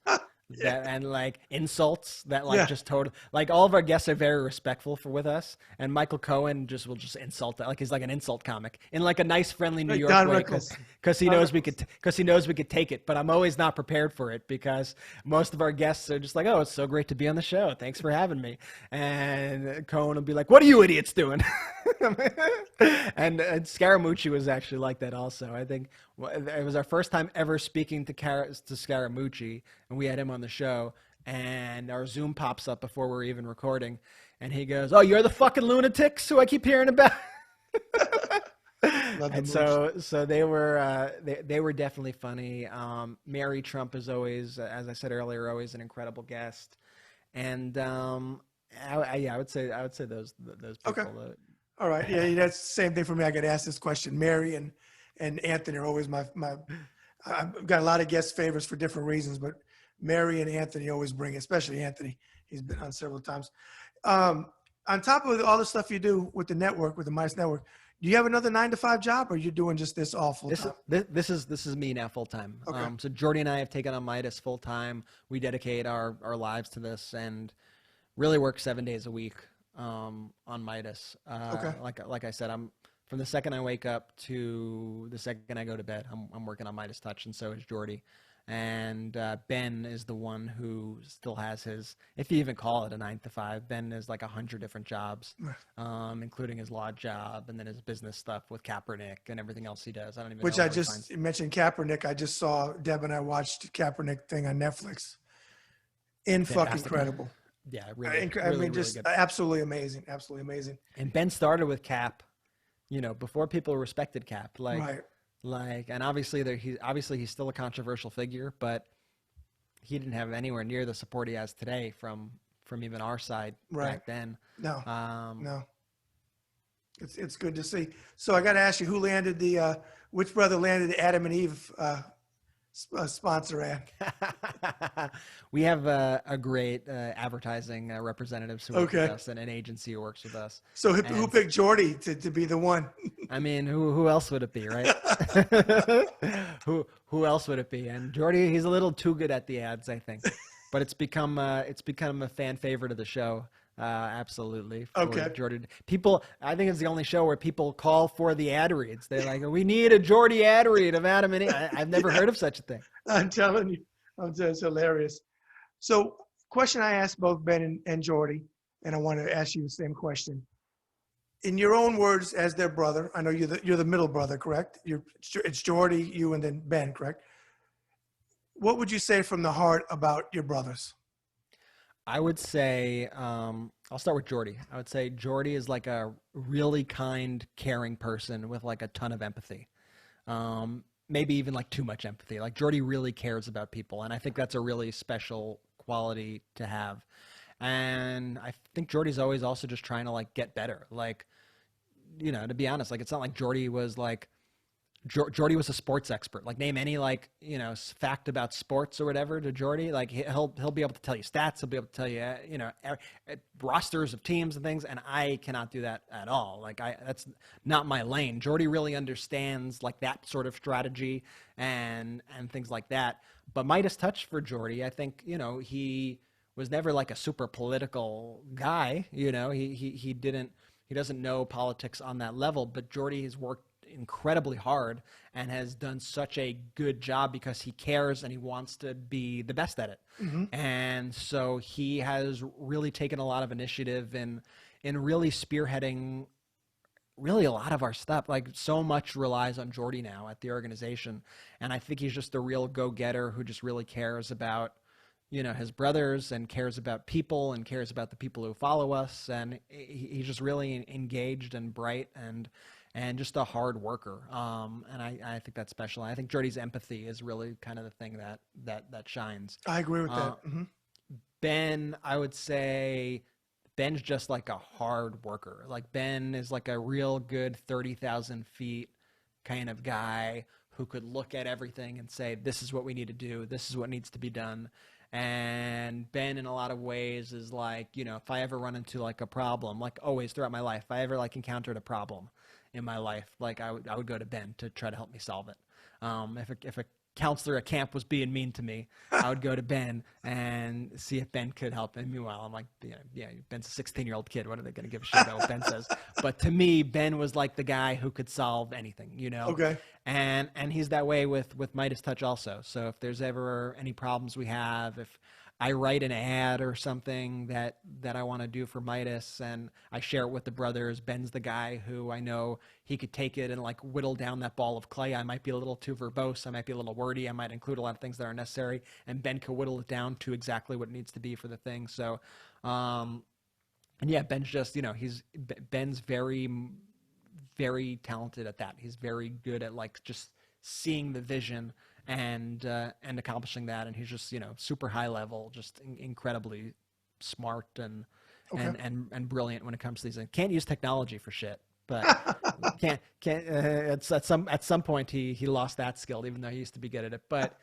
that, and like insults that like just total, like all of our guests are very respectful with us, and Michael Cohen will just insult that, like he's like an insult comic in like a nice friendly New Like York Don way Rickles. because he knows we could take it, but I'm always not prepared for it because most of our guests are just like, oh, it's so great to be on the show, thanks for having me, and Cohen will be like, what are you idiots doing? and Scaramucci was actually like that also. I think it was our first time ever speaking to Scaramucci, and we had him on the show, and our Zoom pops up before we're even recording, and he goes, oh, you're the fucking lunatics who I keep hearing about. And so they were definitely funny. Mary Trump is always, as I said earlier, always an incredible guest, and I would say those people. Okay. All right. Yeah, that's the same thing for me. I get asked this question. Mary and Anthony are always my I've got a lot of guest favorites for different reasons, but Mary and Anthony always bring it, especially Anthony. He's been on several times. On top of all the stuff you do with the network, with the Midas Network, do you have another 9-to-5 job, or are you doing just this all full time? This is me now full time. Okay. So Jordy and I have taken on Midas full time. We dedicate our lives to this and really work 7 days a week on Midas. Okay. Like I said, I'm from the second I wake up to the second I go to bed, I'm working on MeidasTouch, and so is Jordy. And Ben is the one who still has his, if you even call it a 9-to-5, Ben has like 100 different jobs, including his law job and then his business stuff with Kaepernick and everything else he does. I don't even Which know I how he just mentioned Kaepernick. I just saw Deb and I watched Kaepernick thing on Netflix. Fucking Fantastic. incredible. Yeah, really, I really, mean, just really good. absolutely amazing. Absolutely amazing. And Ben started with Cap, before people respected Cap. Right. And obviously he's still a controversial figure, but he didn't have anywhere near the support he has today from even our side back then. No. Um, No. It's good to see. So I got to ask you, who landed which brother landed the Adam and Eve sponsor ad? We have a great advertising representatives who work with us and an agency who works with us. So who picked Jordy to be the one? I mean, who else would it be, right? who else would it be? And Jordy, he's a little too good at the ads, I think. But it's become a fan favorite of the show. Absolutely. Okay. Jordy. I think it's the only show where people call for the ad reads. They're like, we need a Jordy ad read of Adam and Eve. I've never heard of such a thing. I'm telling you, it's hilarious. So, question I asked both Ben and Jordy, and I want to ask you the same question. In your own words, as their brother, I know you're the middle brother, correct? It's Jordy, you, and then Ben, correct? What would you say from the heart about your brothers? I would say, I'll start with Jordy. I would say Jordy is like a really kind, caring person with like a ton of empathy. Maybe even like too much empathy. Like Jordy really cares about people, and I think that's a really special quality to have. And I think Jordy's always also just trying to like get better. Like, to be honest, like it's not like Jordy was like, Jordy was a sports expert. Like name any fact about sports or whatever to Jordy. Like he'll be able to tell you stats. He'll be able to tell you rosters of teams and things. And I cannot do that at all. Like that's not my lane. Jordy really understands like that sort of strategy and things like that. But MeidasTouch for Jordy, I think he was never like a super political guy. He doesn't know politics on that level. But Jordy has worked incredibly hard and has done such a good job because he cares and he wants to be the best at it. Mm-hmm. And so he has really taken a lot of initiative in really spearheading really a lot of our stuff, like so much relies on Jordy now at the organization. And I think he's just a real go-getter who just really cares about, his brothers and cares about people and cares about the people who follow us. And he's just really engaged and bright and just a hard worker. And I think that's special. I think Jordy's empathy is really kind of the thing that shines. I agree with that. Ben, I would say Ben's just like a hard worker. Like Ben is like a real good 30,000 feet kind of guy who could look at everything and say, this is what we need to do. This is what needs to be done. And Ben, in a lot of ways, is like, if I ever run into like a problem, like always throughout my life, if I ever like encountered a problem in my life, like I would go to Ben to try to help me solve it. If a counselor at camp was being mean to me, I would go to Ben and see if Ben could help. And meanwhile, I'm like, Ben's a 16-year-old kid. What are they going to give a shit about what Ben says? But to me, Ben was like the guy who could solve anything, Okay. And he's that way with MeidasTouch also. So if there's ever any problems we have, if I write an ad or something that I want to do for Meidas and I share it with the brothers, Ben's the guy who I know he could take it and like whittle down that ball of clay. I might be a little too verbose. I might be a little wordy. I might include a lot of things that are necessary, and Ben could whittle it down to exactly what it needs to be for the thing. So, and yeah, Ben's just, Ben's very, very talented at that. He's very good at like just seeing the vision and accomplishing that, and he's just super high level, just incredibly smart and brilliant when it comes to these things. Can't use technology for shit, but can't at some point he lost that skill, even though he used to be good at it. But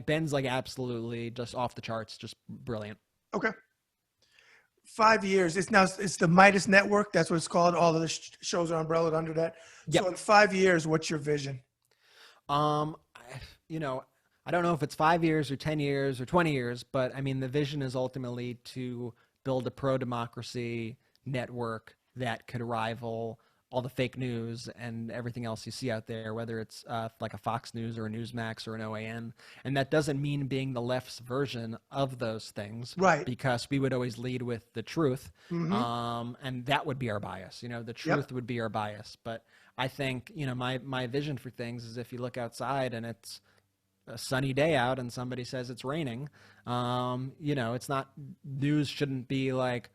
Ben's like absolutely just off the charts, just brilliant. Okay. 5 years. It's the Meidas Network. That's what it's called. All of the shows are umbrellaed under that. Yep. So in 5 years, what's your vision? I don't know if it's 5 years or 10 years or 20 years, but I mean, the vision is ultimately to build a pro-democracy network that could rival all the fake news and everything else you see out there, whether it's like a Fox News or a Newsmax or an OAN. And that doesn't mean being the left's version of those things, right? Because we would always lead with the truth, and that would be our bias. The truth would be our bias. But I think my vision for things is if you look outside and it's a sunny day out and somebody says it's raining, it's not, news shouldn't be like,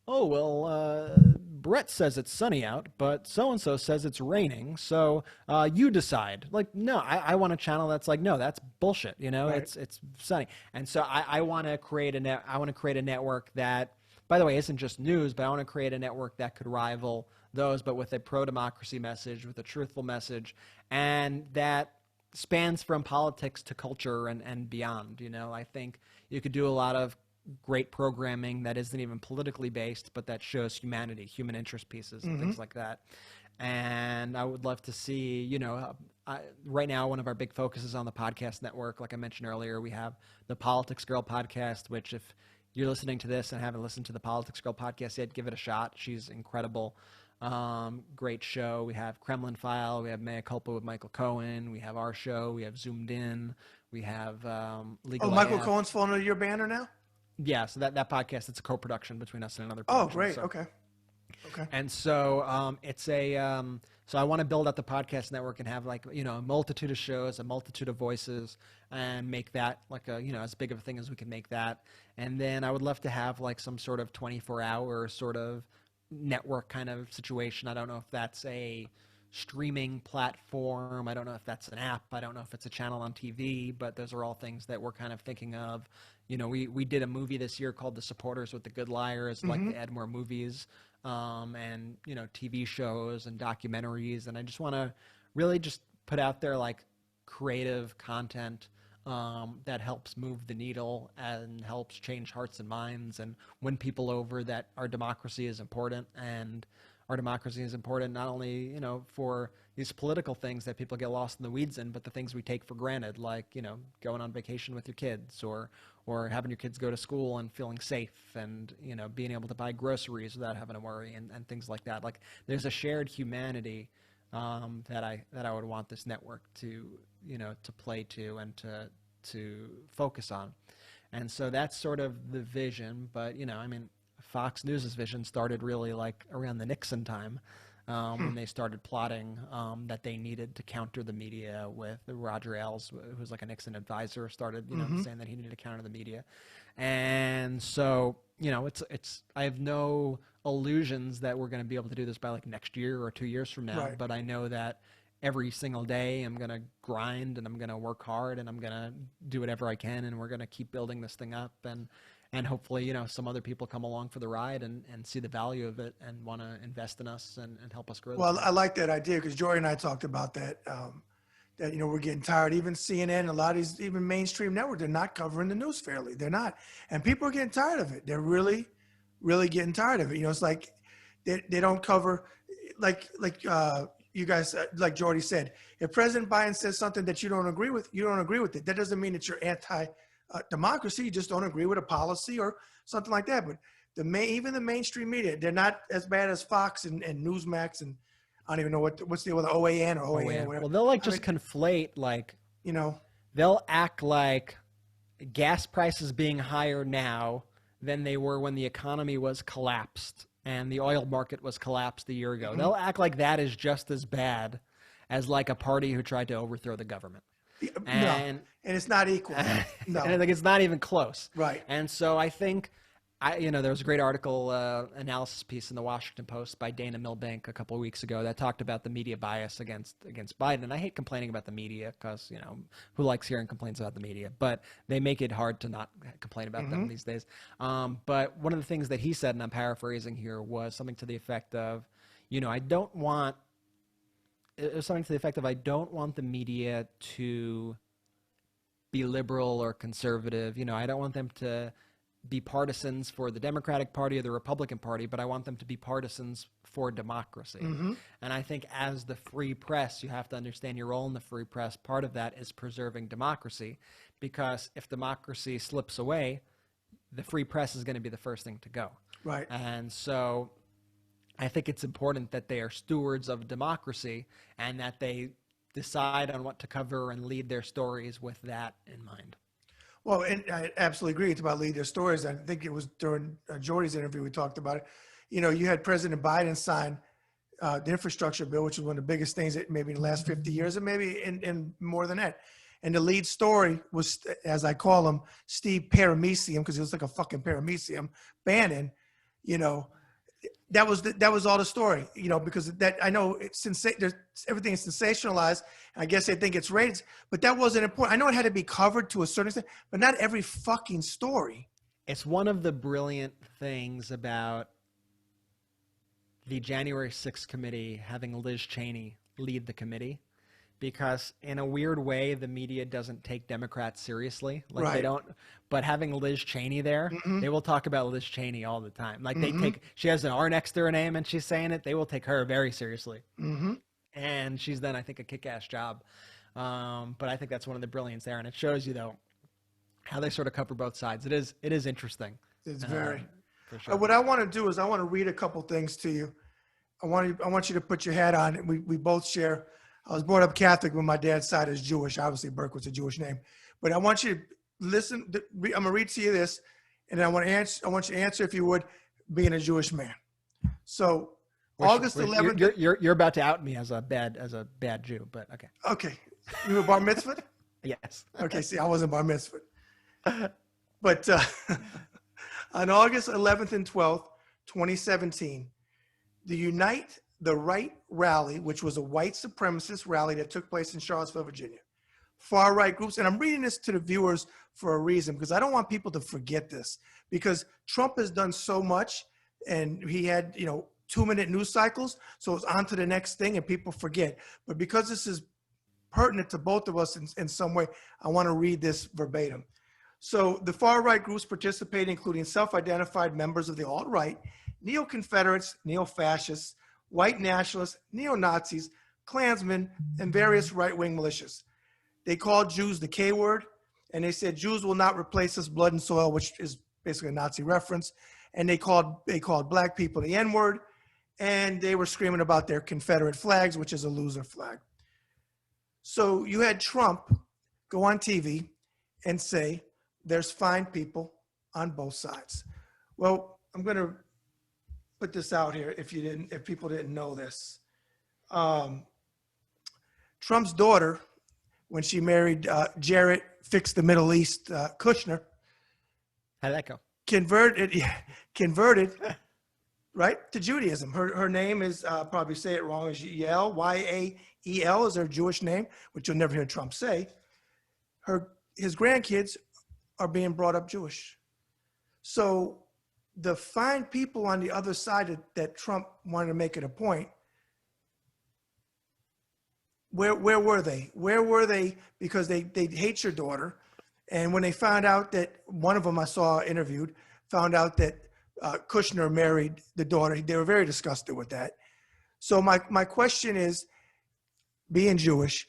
oh, well, Brett says it's sunny out, but so-and-so says it's raining, so you decide. Like, no, I want a channel that's like, no, that's bullshit, right. It's sunny. And so I want to create a network that, by the way, isn't just news, but I want to create a network that could rival those, but with a pro-democracy message, with a truthful message, and that spans from politics to culture and beyond. I think you could do a lot of great programming that isn't even politically based, but that shows humanity, human interest pieces and things like that. And I would love to see, right now, one of our big focuses on the podcast network, like I mentioned earlier, we have the Politics Girl podcast, which if you're listening to this and haven't listened to the Politics Girl podcast yet, give it a shot. She's incredible. Great show. We have Kremlin File. We have Mea Culpa with Michael Cohen. We have our show. We have Zoomed In. We have Legal. Oh, Michael Cohen's falling under your banner now? Yeah, so that podcast, it's a co-production between us and another production. Oh, great. So. Okay. And so it's so I want to build up the podcast network and have like, a multitude of shows, a multitude of voices, and make that like as big of a thing as we can make that. And then I would love to have like some sort of 24-hour sort of network kind of situation. I don't know if that's a streaming platform. I don't know if that's an app. I don't know if it's a channel on TV, but those are all things that we're kind of thinking of. We did a movie this year called The Supporters with the Good Liars, like to add more movies and, TV shows and documentaries. And I just want to really just put out there like creative content that helps move the needle and helps change hearts and minds and win people over that our democracy is important. And our democracy is important not only, for these political things that people get lost in the weeds in, but the things we take for granted, like, going on vacation with your kids or having your kids go to school and feeling safe and, being able to buy groceries without having to worry and things like that. Like there's a shared humanity that I would want this network to play to and to focus on. And so that's sort of the vision. But, Fox News's vision started really like around the Nixon time, when they started plotting that they needed to counter the media with Roger Ailes, who was like a Nixon advisor, started saying that he needed to counter the media. And so, it's I have no illusions that we're going to be able to do this by like next year or 2 years from now. Right. But I know that every single day I'm going to grind and I'm going to work hard and I'm going to do whatever I can, and we're going to keep building this thing up, and hopefully, some other people come along for the ride and see the value of it and want to invest in us and help us grow. Well, I like that idea because Jory and I talked about that, that, we're getting tired. Even CNN, a lot of these, even mainstream networks, they're not covering the news fairly. They're not. And people are getting tired of it. They're really, really getting tired of it. It's like they don't cover, like you guys, like Jordy said, if President Biden says something that you don't agree with, you don't agree with it. That doesn't mean that you're anti-democracy. You just don't agree with a policy or something like that. But even the mainstream media, they're not as bad as Fox and Newsmax and I don't even know what's the other OAN or OAN or whatever. Well, they'll conflate they'll act like gas prices being higher now than they were when the economy was collapsed and the oil market was collapsed a year ago. They'll act like that is just as bad as like a party who tried to overthrow the government. And it's not equal. No. And it's not even close. Right. And so I think there was a great article, analysis piece in the Washington Post by Dana Milbank a couple of weeks ago that talked about the media bias against Biden. And I hate complaining about the media because, who likes hearing complaints about the media? But they make it hard to not complain about them these days. But one of the things that he said, and I'm paraphrasing here, was something to the effect of, I don't want the media to be liberal or conservative. I don't want them to be partisans for the Democratic Party or the Republican Party, but I want them to be partisans for democracy. And I think as the free press, you have to understand your role in the free press. Part of that is preserving democracy, because if democracy slips away, the free press is going to be the first thing to go. Right. And so I think it's important that they are stewards of democracy and that they decide on what to cover and lead their stories with that in mind. Well, and I absolutely agree. It's about lead their stories. I think it was during Jordy's interview we talked about it. You had President Biden sign the infrastructure bill, which was one of the biggest things that maybe in the last 50 years, and maybe in more than that. And the lead story was, as I call him, Steve Paramecium, because he was like a fucking paramecium, Bannon. That was all the story, because that I know everything is sensationalized. I guess they think it's ratings, but that wasn't important. I know it had to be covered to a certain extent, but not every fucking story. It's one of the brilliant things about the January 6th committee having Liz Cheney lead the committee, because in a weird way, the media doesn't take Democrats seriously. Like they don't, but having Liz Cheney there, they will talk about Liz Cheney all the time. Like she has an R next to her name and she's saying it. They will take her very seriously. And she's done, I think, a kick-ass job. But I think that's one of the brilliance there. And it shows you though, how they sort of cover both sides. It is interesting. It's very, for sure. What I want to do is I want to read a couple things to you. I want you to put your hat on. We both share. I was brought up Catholic, but my dad's side is Jewish. Obviously, Berkwitt's a Jewish name. But I want you to listen. I'm going to read to you this, and I want you to answer, if you would, being a Jewish man. So, August 11th. You're about to out me as a bad Jew, but okay. Okay. You were bar mitzvah? Yes. Okay, see, I wasn't bar mitzvah. But on August 11th and 12th, 2017, the Unite the Right rally, which was a white supremacist rally that took place in Charlottesville, Virginia. Far-right groups, and I'm reading this to the viewers for a reason, because I don't want people to forget this, because Trump has done so much, and he had, 2-minute news cycles, so it's on to the next thing, and people forget. But because this is pertinent to both of us in some way, I want to read this verbatim. So the far-right groups participated, including self-identified members of the alt-right, neo-Confederates, neo-fascists, white nationalists, neo-Nazis, Klansmen, and various right-wing militias. They called Jews the K word, and they said Jews will not replace us, blood and soil, which is basically a Nazi reference. And they called black people the N-word, and they were screaming about their Confederate flags, which is a loser flag. So you had Trump go on TV and say, there's fine people on both sides. Well, I'm gonna put this out here if people didn't know this. Trump's daughter, when she married Jared Fix the Middle East Kushner, How'd that go? converted right to Judaism. Her name is probably say it wrong, is Yael, Yael is her Jewish name, which you'll never hear Trump say. His grandkids are being brought up Jewish. So the fine people on the other side that Trump wanted to make it a point, where were they? Where were they? Because they hate your daughter. And when they found out that, one of them I saw interviewed, found out that Kushner married the daughter, they were very disgusted with that. So my question is, being Jewish,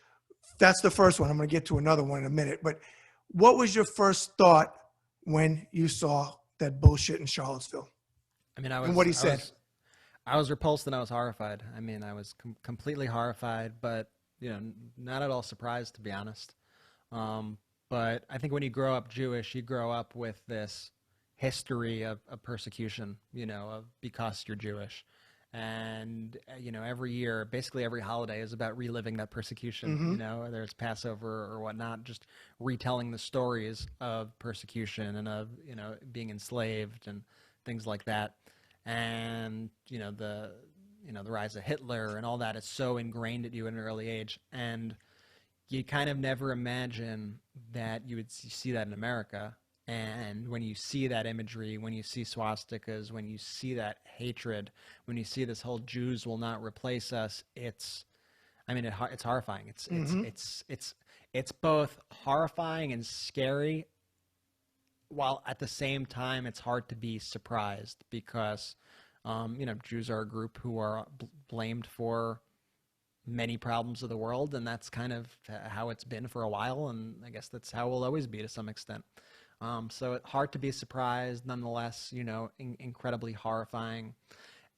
that's the first one. I'm going to get to another one in a minute. But what was your first thought when you saw that bullshit in Charlottesville? I mean, And what he said. I was repulsed and I was horrified. I mean, I was completely horrified, but not at all surprised, to be honest. But I think when you grow up Jewish, you grow up with this history of persecution, because you're Jewish. And, every year, basically every holiday is about reliving that persecution, whether it's Passover or whatnot, just retelling the stories of persecution and of, being enslaved and things like that. And, the rise of Hitler and all that is so ingrained at you at an early age. And you kind of never imagine that you would see that in America. And when you see that imagery, when you see swastikas, when you see that hatred, when you see this whole Jews will not replace us, it's horrifying. It's both horrifying and scary, while at the same time it's hard to be surprised because, Jews are a group who are blamed for many problems of the world, and that's kind of how it's been for a while, and I guess that's how it will always be to some extent. So it's hard to be surprised, nonetheless, incredibly horrifying.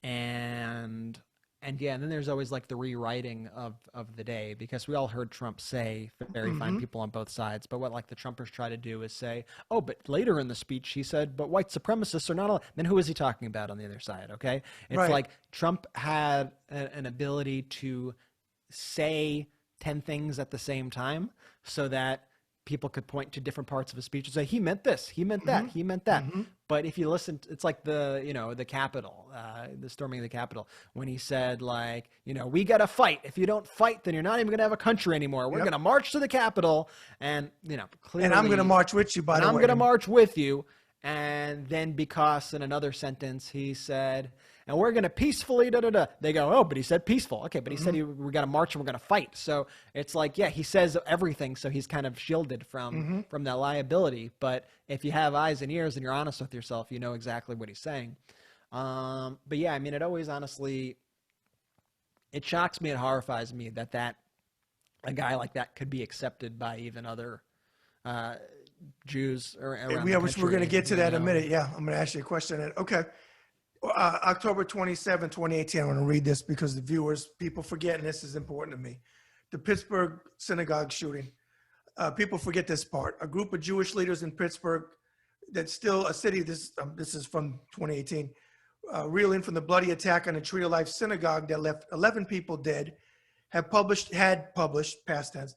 And then there's always like the rewriting of the day, because we all heard Trump say very fine people on both sides. But what like the Trumpers try to do is say, oh, but later in the speech he said, but white supremacists are not allowed. Then who is he talking about on the other side? Okay. It's Right. like Trump had an ability to say 10 things at the same time so that people could point to different parts of his speech and say, he meant this, he meant that, he meant that. But if you listen, it's like the Capitol, the storming of the Capitol, when he said like, we got to fight. If you don't fight, then you're not even going to have a country anymore. We're going to march to the Capitol. And, clearly. And I'm going to march with you, by the way. And I'm going to march with you. And then because in another sentence he said, and we're going to peacefully, They go, oh, but he said peaceful. Okay, but he said we got to march and we're going to fight. So it's like, yeah, he says everything, so he's kind of shielded from that liability. But if you have eyes and ears and you're honest with yourself, you know exactly what he's saying. But yeah, I mean, it always honestly, it shocks me, it horrifies me that a guy like that could be accepted by even other Jews around the We're country, going to get to that in a minute. Yeah, I'm going to ask you a question. Okay. October 27, 2018, I want to read this because the viewers, people forget, and this is important to me. The Pittsburgh synagogue shooting. People forget this part. A group of Jewish leaders in Pittsburgh, that's still a city, this is from 2018, reeling from the bloody attack on a Tree of Life synagogue that left 11 people dead, had published, past tense,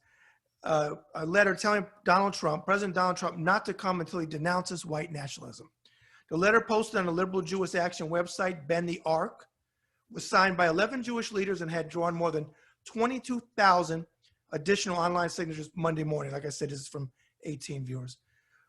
a letter telling President Donald Trump not to come until he denounces white nationalism. The letter, posted on the Liberal Jewish Action website, Bend the Arc, was signed by 11 Jewish leaders and had drawn more than 22,000 additional online signatures Monday morning. Like I said, this is from 18 viewers.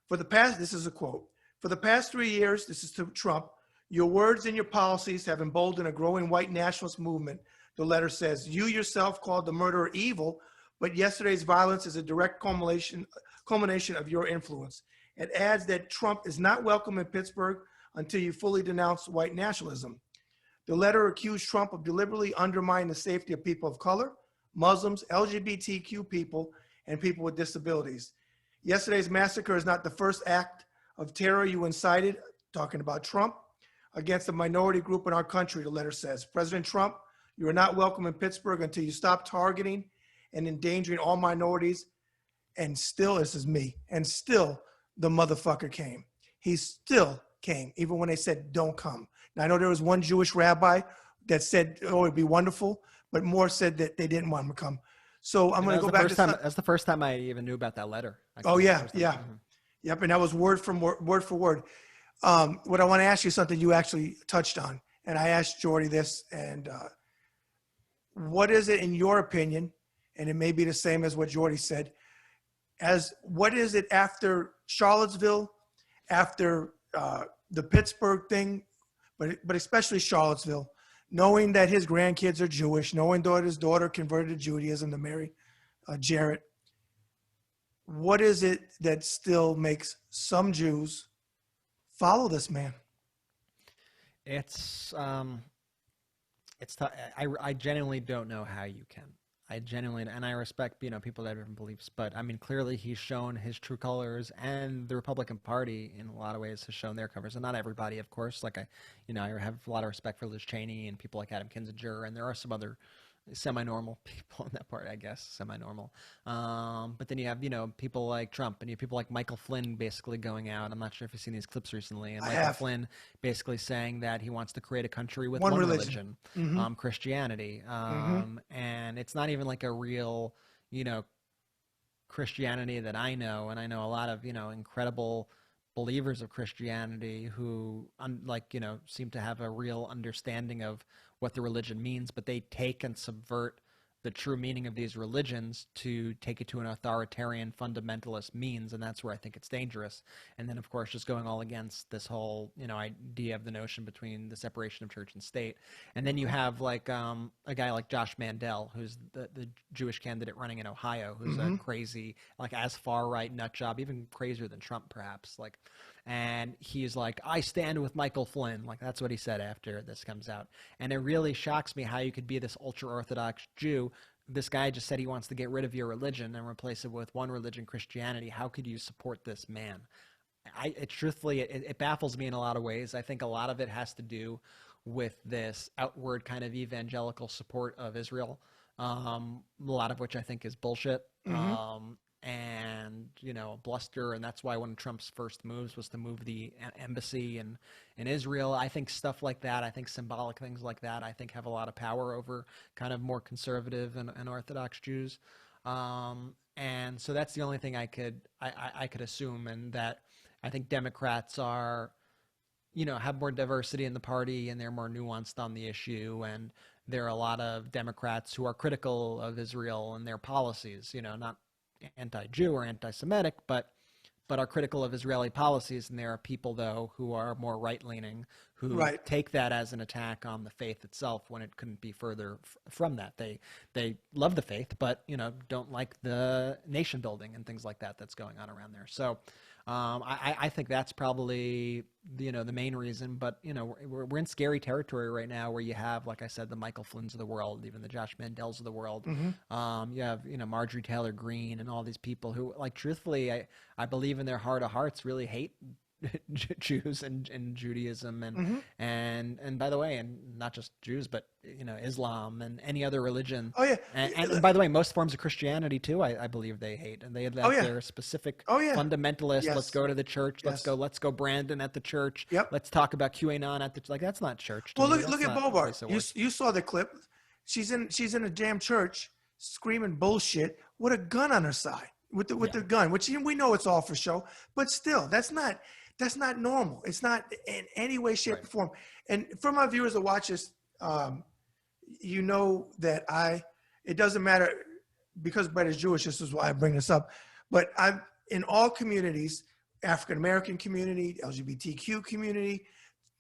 This is a quote, for the past 3 years, this is to Trump, your words and your policies have emboldened a growing white nationalist movement. The letter says, you yourself called the murderer evil, but yesterday's violence is a direct culmination of your influence. It adds that Trump is not welcome in Pittsburgh until you fully denounce white nationalism. The letter accused Trump of deliberately undermining the safety of people of color, Muslims, LGBTQ people, and people with disabilities. Yesterday's massacre is not the first act of terror you incited, talking about Trump, against a minority group in our country, the letter says. President Trump, you are not welcome in Pittsburgh until you stop targeting and endangering all minorities. And still, this is me, and still, the motherfucker came. He's still came, even when they said don't come. Now, I know there was one Jewish rabbi that said, oh, it'd be wonderful, but more said that they didn't want him to come. So I'm going to go back to That's the first time I even knew about that letter. Oh, yeah, First time. yeah. Mhm. Yep, and that was word for word. What I want to ask you something you actually touched on, and I asked Jordy this, and what is it in your opinion, and it may be the same as what Jordy said, as what is it after Charlottesville, after the Pittsburgh thing, but especially Charlottesville, knowing that his grandkids are Jewish, knowing that his daughter converted to Judaism to marry Jarrett, what is it that still makes some Jews follow this man? It's tough. I genuinely don't know how you can. I genuinely, and I respect, people that have different beliefs, but I mean, clearly he's shown his true colors, and the Republican Party in a lot of ways has shown their colors, and not everybody, of course. Like I have a lot of respect for Liz Cheney and people like Adam Kinzinger, and there are some other semi-normal people in that party, I guess, semi-normal. But then you have, people like Trump, and you have people like Michael Flynn basically going out. I'm not sure if you've seen these clips recently. And Michael Flynn basically saying that he wants to create a country with one religion, Christianity. And it's not even like a real, Christianity that I know. And I know a lot of, incredible believers of Christianity who seem to have a real understanding of what the religion means, but they take and subvert the true meaning of these religions to take it to an authoritarian fundamentalist means, and that's where I think it's dangerous. And then, of course, just going all against this whole, idea of the notion between the separation of church and state. And then you have like a guy like Josh Mandel, who's the Jewish candidate running in Ohio, who's a crazy, like as far right nut job, even crazier than Trump, perhaps. And he's like, I stand with Michael Flynn. Like, that's what he said after this comes out. And it really shocks me how you could be this ultra-Orthodox Jew. This guy just said he wants to get rid of your religion and replace it with one religion, Christianity. How could you support this man? Truthfully, it baffles me in a lot of ways. I think a lot of it has to do with this outward kind of evangelical support of Israel, a lot of which I think is bullshit. And bluster, and that's why one of Trump's first moves was to move the embassy in Israel. I think stuff like that, I think symbolic things like that, I think have a lot of power over kind of more conservative and Orthodox Jews. And so that's the only thing I could assume, and that I think Democrats are, have more diversity in the party, and they're more nuanced on the issue, and there are a lot of Democrats who are critical of Israel and their policies, not anti-Jew or anti-Semitic, but are critical of Israeli policies. And there are people, though, who are more right-leaning, who take that as an attack on the faith itself when it couldn't be further from that. They love the faith, but don't like the nation building and things like that that's going on around there. So I think that's probably the main reason. But we're in scary territory right now, where you have, like I said, the Michael Flynns of the world, even the Josh Mandels of the world. You have Marjorie Taylor Greene and all these people who, like, truthfully, I believe in their heart of hearts really hate Jews and Judaism and by the way, and not just Jews, but Islam and any other religion. And by the way, most forms of Christianity too, I believe they hate, and they have their specific fundamentalist. Let's go to the church. Let's go Brandon at the church. Let's talk about QAnon at the, like, that's not church. Well, look at Bobart. You saw the clip. She's in a damn church screaming bullshit with a gun on her side, with the gun, which we know it's all for show, but still, that's not normal. It's not in any way, shape, or form. And for my viewers that watch this, that it doesn't matter, because Brett is Jewish, this is why I bring this up, but I'm in all communities, African-American community, LGBTQ community,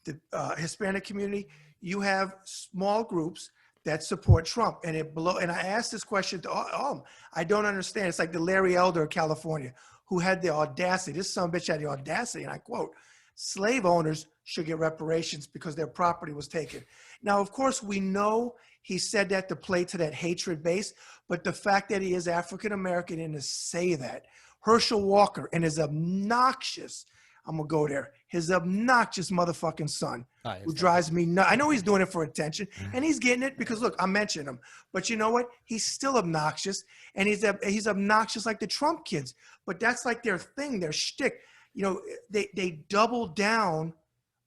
the Hispanic community, you have small groups that support Trump. And and I asked this question to all, I don't understand. It's like the Larry Elder of California, who had the audacity, this son of a bitch had the audacity, and I quote, slave owners should get reparations because their property was taken. Now, of course, we know he said that to play to that hatred base, but the fact that he is African-American and to say that, Herschel Walker and his obnoxious, I'm going to go there, his obnoxious motherfucking son, who drives me nuts. I know he's doing it for attention, and he's getting it because, look, I'm mentioning him. But you know what? He's still obnoxious, and he's obnoxious like the Trump kids. But that's like their thing, their shtick. They double down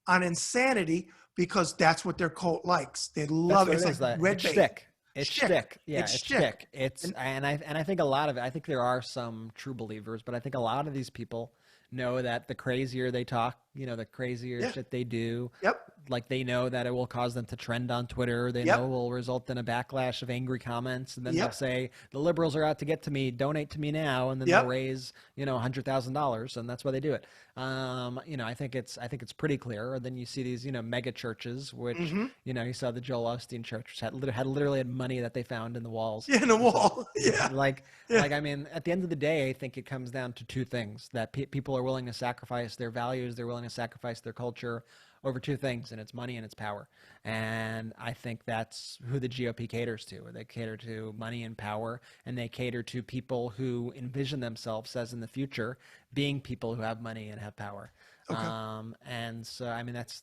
on insanity because that's what their cult likes. They That's love what it. It's like red it's bait. shtick. It's Shtick. shtick. Yeah, It's it's shtick. shtick. It's and I think a lot of it. I think there are some true believers, but I think a lot of these people know that the crazier they talk, the crazier shit they do. Yep. Like they know that it will cause them to trend on Twitter. They Yep. know it will result in a backlash of angry comments, and then Yep. they'll say the liberals are out to get to me. Donate to me now, and then Yep. they'll raise $100,000, and that's why they do it. I think it's pretty clear. And then you see these mega churches, which Mm-hmm. you saw the Joel Osteen church, which had literally money that they found in the walls. Yeah, in the wall. Yeah. Like I mean, at the end of the day, I think it comes down to two things: that people are willing to sacrifice their values, they're willing to sacrifice their culture over two things, and it's money and it's power. And I think that's who the GOP caters to. They cater to money and power, and they cater to people who envision themselves as in the future being people who have money and have power. Okay. And so, I mean, that's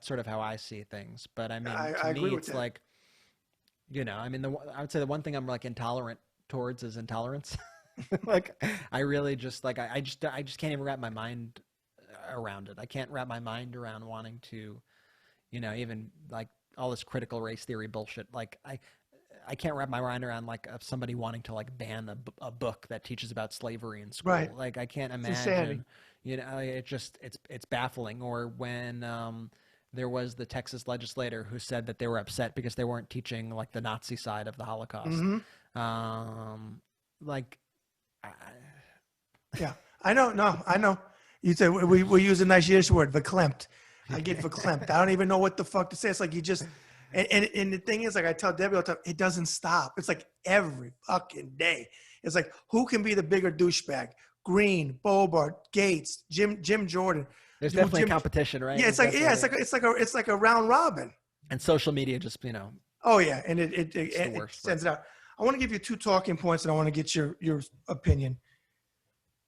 sort of how I see things. But I mean, I to agree me, with it's that. like, I mean, I would say the one thing I'm like intolerant towards is intolerance. Like, I really just like, I just can't even wrap my mind around it. I can't wrap my mind around wanting to, even like all this critical race theory bullshit. Like I can't wrap my mind around like of somebody wanting to like ban a book that teaches about slavery in school. Right. Like I can't insanity. imagine, it's baffling. Or when there was the Texas legislator who said that they were upset because they weren't teaching like the Nazi side of the Holocaust. Mm-hmm. Yeah. I know. No, I know. You said we use a nice Yiddish word, verklempt. I get verklempt. I don't even know what the fuck to say. It's like you just, and the thing is, like I tell Debbie all the time, it doesn't stop. It's like every fucking day. It's like, who can be the bigger douchebag? Green, Bobart, Gates, Jim Jordan. There's definitely a competition, right? Yeah, it's like a round robin. And social media just, Oh yeah, and it the worst, sends it out. I want to give you two talking points, and I want to get your opinion.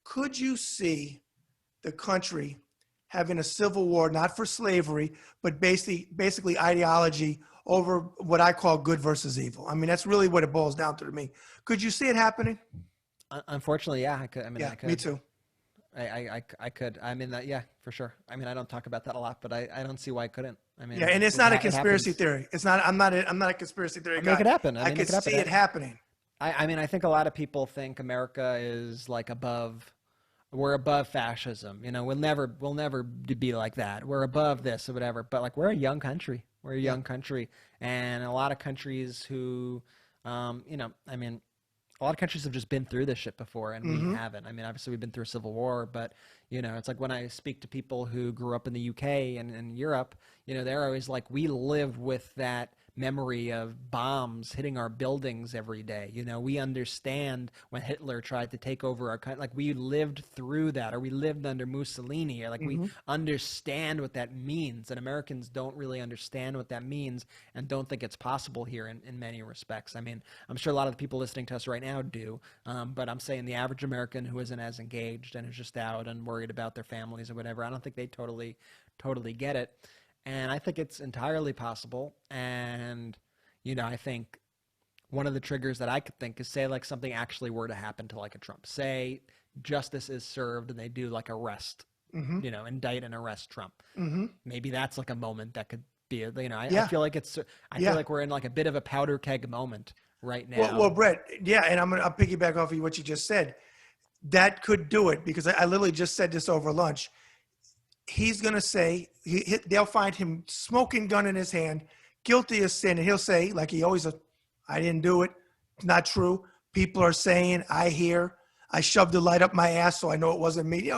Could you see the country having a civil war, not for slavery, but basically ideology over what I call good versus evil? I mean, that's really what it boils down to me. Could you see it happening? Unfortunately, yeah, I could. I mean, Yeah, I could. me too. I could. I mean, yeah, for sure. I mean, I don't talk about that a lot, but I don't see why I couldn't. I mean, Yeah, and it's not a conspiracy happens. theory. It's not. I'm not a conspiracy theory guy. Make it happen. I could see it happening. I mean, I think a lot of people think America is like we're above fascism. We'll never be like that. We're above this or whatever. But like, we're a young country. We're a young country, and a lot of countries who, I mean, a lot of countries have just been through this shit before, and we haven't. I mean, obviously we've been through a civil war, but it's like when I speak to people who grew up in the UK and Europe, they're always like, we live with that memory of bombs hitting our buildings every day. We understand when Hitler tried to take over our country, like we lived through that, or we lived under Mussolini, or like we understand what that means. And Americans don't really understand what that means and don't think it's possible here in many respects. I mean, I'm sure a lot of the people listening to us right now do, but I'm saying the average American who isn't as engaged and is just out and worried about their families or whatever, I don't think they totally get it. And I think it's entirely possible. And, I think one of the triggers that I could think is, say like something actually were to happen to like a Trump. Say justice is served and they do like arrest, indict and arrest Trump. Maybe that's like a moment that could be, I feel like I feel like we're in like a bit of a powder keg moment right now. Well, Brett, yeah, and I'll piggyback off of what you just said. That could do it, because I literally just said this over lunch. He's going to say, they'll find him smoking gun in his hand, guilty of sin. And he'll say, like he always does, I didn't do it. It's not true. People are saying, I shoved the light up my ass, so I know it wasn't me.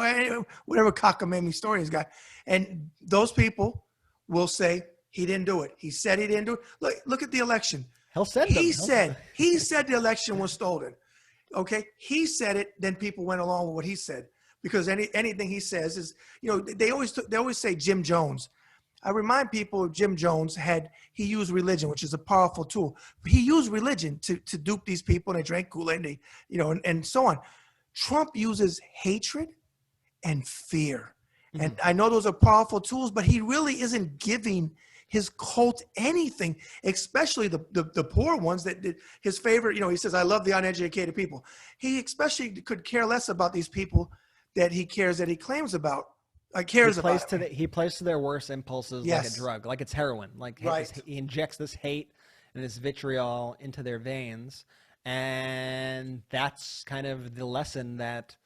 Whatever cockamamie story he's got. And those people will say, he didn't do it. He said he didn't do it. Look at the election. He'll send them. He said the election was stolen. Okay. He said it. Then people went along with what he said. Because anything he says is, they always say Jim Jones. I remind people Jim Jones he used religion, which is a powerful tool. But he used religion to dupe these people, and they drank Kool-Aid, and so on. Trump uses hatred and fear. And I know those are powerful tools, but he really isn't giving his cult anything, especially the poor ones that his favorite, he says, I love the uneducated people. He especially could care less about these people that he claims about. cares about it. He plays to their worst impulses like a Yes. drug, like it's heroin. Like Right. he injects this hate and this vitriol into their veins, and that's kind of the lesson that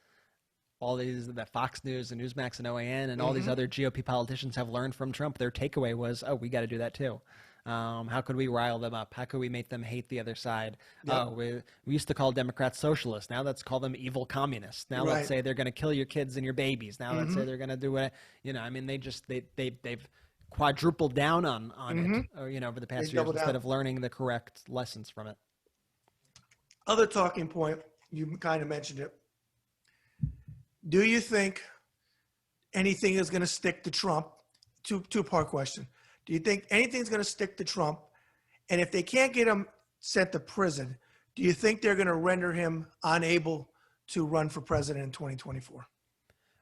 that Fox News and Newsmax and OAN and all these other GOP politicians have learned from Trump. Their takeaway was, oh, we got to do that too. How could we rile them up? How could we make them hate the other side? Yep. Oh, we used to call Democrats socialists. Now let's call them evil communists. Now Right. let's say they're going to kill your kids and your babies. Now let's say they're going to do it. I mean, they've quadrupled down on it, over the past They years doubled instead down. of learning the correct lessons from it. Other talking point, you kind of mentioned it. Do you think anything is going to stick to Trump? Two-part question. Do you think anything's going to stick to Trump? And if they can't get him sent to prison, do you think they're going to render him unable to run for president in 2024?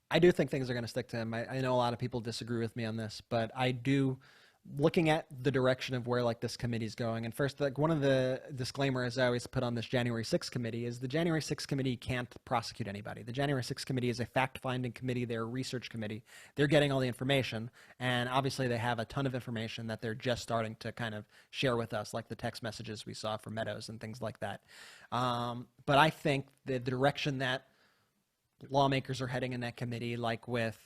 I do think things are going to stick to him. I know a lot of people disagree with me on this, but I do, looking at the direction of where like this committee is going. And first, like one of the disclaimers I always put on this January 6th committee is the January 6th committee can't prosecute anybody. The January 6th committee is a fact-finding committee. They're a research committee. They're getting all the information, and obviously they have a ton of information that they're just starting to kind of share with us, like the text messages we saw from Meadows and things like that. But I think the direction that lawmakers are heading in that committee, like with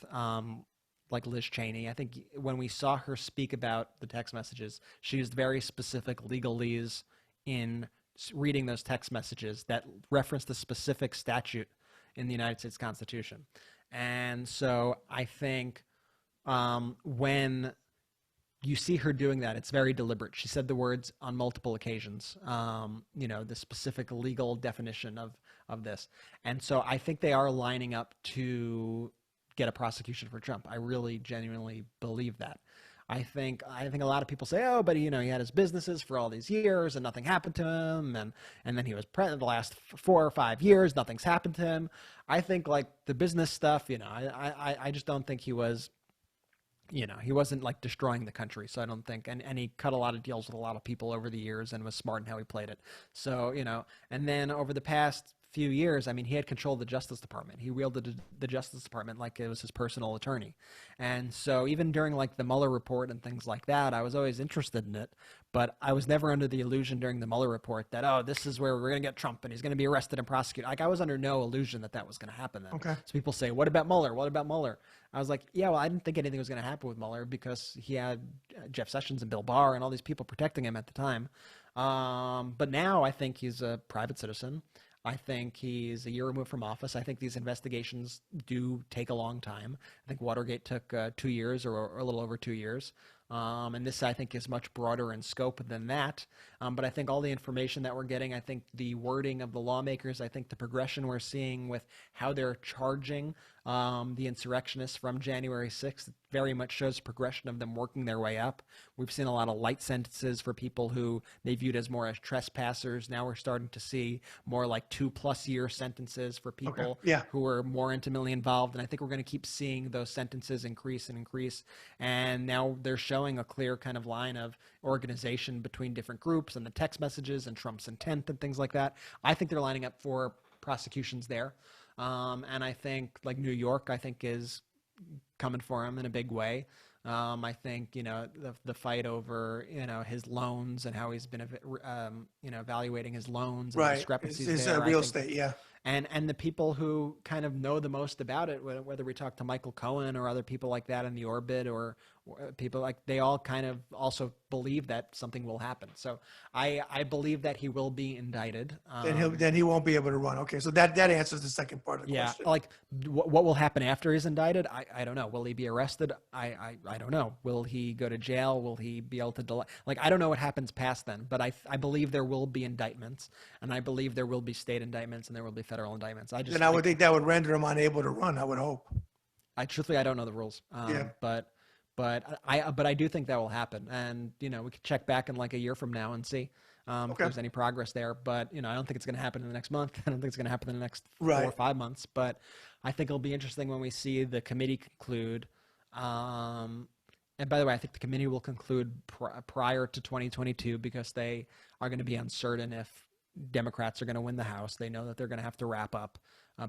like Liz Cheney, I think when we saw her speak about the text messages, she used very specific legalese in reading those text messages that referenced a specific statute in the United States Constitution. And so I think when you see her doing that, it's very deliberate. She said the words on multiple occasions, the specific legal definition of this. And so I think they are lining up to get a prosecution for Trump. I really genuinely believe that. I think a lot of people say, oh, but he had his businesses for all these years and nothing happened to him, and then he was president the last 4 or 5 years, nothing's happened to him. I think like the business stuff, I just don't think he was, he wasn't like destroying the country. So I don't think, and he cut a lot of deals with a lot of people over the years and was smart in how he played it. So, and then over the past few years, I mean, he had control of the Justice Department. He wielded the Justice Department like it was his personal attorney. And so even during like the Mueller report and things like that, I was always interested in it, but I was never under the illusion during the Mueller report that, oh, this is where we're going to get Trump and he's going to be arrested and prosecuted. Like I was under no illusion that was going to happen then. Okay. So people say, what about Mueller? What about Mueller? I was like, yeah, well, I didn't think anything was going to happen with Mueller because he had Jeff Sessions and Bill Barr and all these people protecting him at the time. But now I think he's a private citizen. I think he's a year removed from office. I think these investigations do take a long time. I think Watergate took 2 years or a little over 2 years. And this, I think, is much broader in scope than that. But I think all the information that we're getting, I think the wording of the lawmakers, I think the progression we're seeing with how they're charging the insurrectionists from January 6th very much shows progression of them working their way up. We've seen a lot of light sentences for people who they viewed as more as trespassers. Now we're starting to see more like 2+ year sentences for people who were more intimately involved. And I think we're going to keep seeing those sentences increase and increase. And now they're showing a clear kind of line of organization between different groups and the text messages and Trump's intent and things like that. I think they're lining up for prosecutions there. And I think like New York, I think is coming for him in a big way. I think, the fight over, his loans and how he's been, evaluating his loans and the discrepancies His there. real estate, yeah. And the people who kind of know the most about it, whether we talk to Michael Cohen or other people like that in the orbit or people like, they all kind of also believe that something will happen. So I believe that he will be indicted. Then he won't be able to run. Okay, so that answers the second part of the question. Yeah, like what will happen after he's indicted? I don't know. Will he be arrested? I don't know. Will he go to jail? Will he be able to delay? Like, I don't know what happens past then, but I believe there will be indictments, and I believe there will be state indictments and there will be federal indictments. And I would think that would render him unable to run. I would hope. Truthfully, I don't know the rules. But I do think that will happen, and we could check back in like a year from now and see if there's any progress there. But I don't think it's going to happen in the next month. I don't think it's going to happen in the next 4 or 5 months. But I think it'll be interesting when we see the committee conclude. And by the way, I think the committee will conclude prior to 2022 because they are going to be uncertain if Democrats are going to win the House. They know that they're going to have to wrap up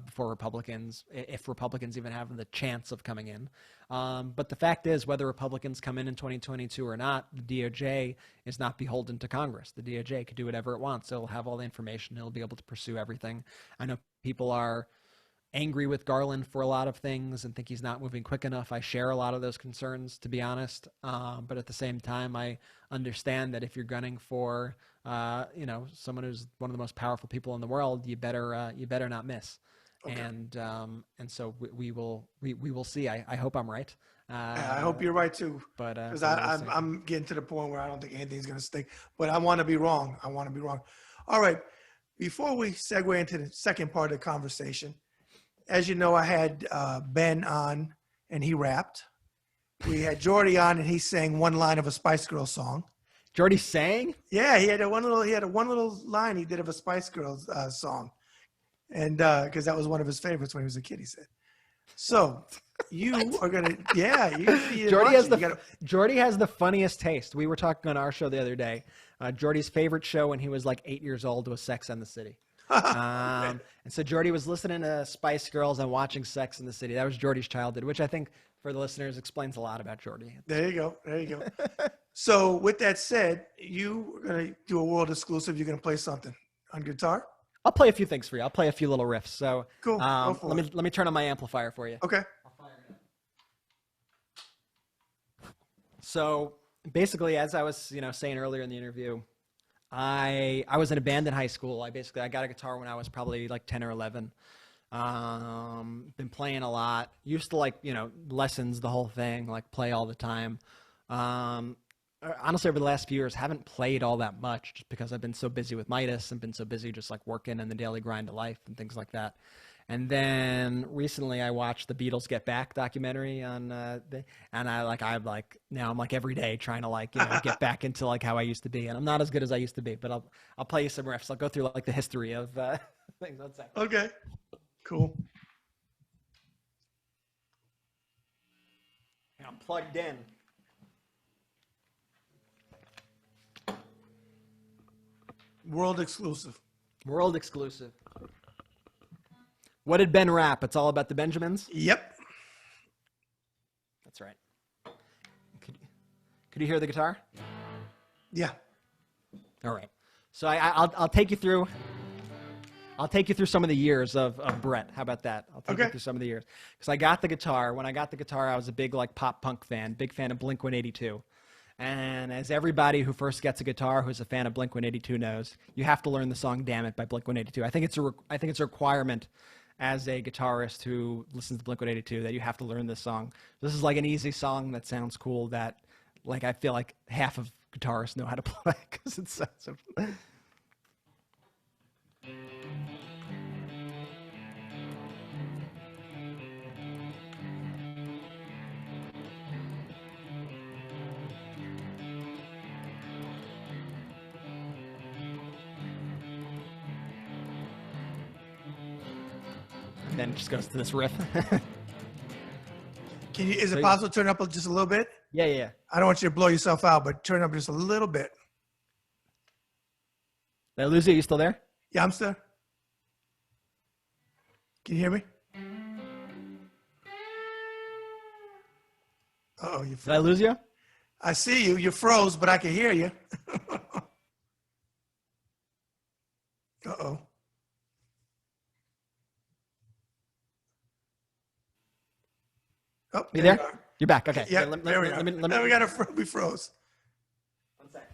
before Republicans, if Republicans even have the chance of coming in. But the fact is, whether Republicans come in 2022 or not, the DOJ is not beholden to Congress. The DOJ can do whatever it wants. It'll have all the information. It'll be able to pursue everything. I know people are angry with Garland for a lot of things and think he's not moving quick enough. I share a lot of those concerns, to be honest. But at the same time, I understand that if you're gunning for, someone who's one of the most powerful people in the world, you better not miss. Okay. And so we will see. I hope I'm right. I hope you're right too. But because I'm getting to the point where I don't think anything's going to stick. But I want to be wrong. All right. Before we segue into the second part of the conversation, as you know, I had Ben on and he rapped. We had Jordy on and he sang one line of a Spice Girls song. Jordy sang? Yeah, he had one little line he did of a Spice Girls song. And because that was one of his favorites when he was a kid, he said. So you are gonna, Jordy has the funniest taste. We were talking on our show the other day. Jordy's favorite show when he was like 8 years old was Sex and the City. And so Jordy was listening to Spice Girls and watching Sex and the City. That was Jordy's childhood, which I think for the listeners explains a lot about Jordy. There you go. So with that said, you are gonna do a world exclusive. You're gonna play something on guitar. I'll play a few things for you. I'll play a few little riffs. So cool. Let me turn on my amplifier for you. Okay. So basically, as I was saying earlier in the interview, I was in a band in high school. I got a guitar when I was probably like 10 or 11. Been playing a lot. Used to lessons, the whole thing, like play all the time. Honestly, over the last few years, haven't played all that much just because I've been so busy with Meidas and been so busy just like working and the daily grind of life and things like that. And then recently I watched the Beatles Get Back documentary on, now I'm like every day trying to get back into like how I used to be. And I'm not as good as I used to be, but I'll play you some riffs. I'll go through like the history of things. 1 second. Okay, cool. I'm plugged in. World exclusive. What did Ben rap? It's all about the Benjamins? Yep. That's right. Could you hear the guitar? Yeah. All right. So I'll take you through some of the years of Brett. How about that? I'll take you through some of the years. Because I got the guitar. When I got the guitar, I was a big like pop punk fan, big fan of Blink-182. And as everybody who first gets a guitar who's a fan of Blink-182 knows, you have to learn the song "Damn It" by Blink-182. I think it's a requirement as a guitarist who listens to Blink-182 that you have to learn this song. This is like an easy song that sounds cool that like I feel like half of guitarists know how to play because it's so simple. And then it just goes to this riff. Is it possible to turn it up just a little bit? Yeah. I don't want you to blow yourself out, but turn it up just a little bit. Did I lose you? Are you still there? Yeah, I'm still. Can you hear me? Uh-oh, you froze. Did I lose you? I see you. You froze, but I can hear you. Uh-oh. Oh, you there? You're back. Okay. Yeah, there we are. Now we froze. 1 second.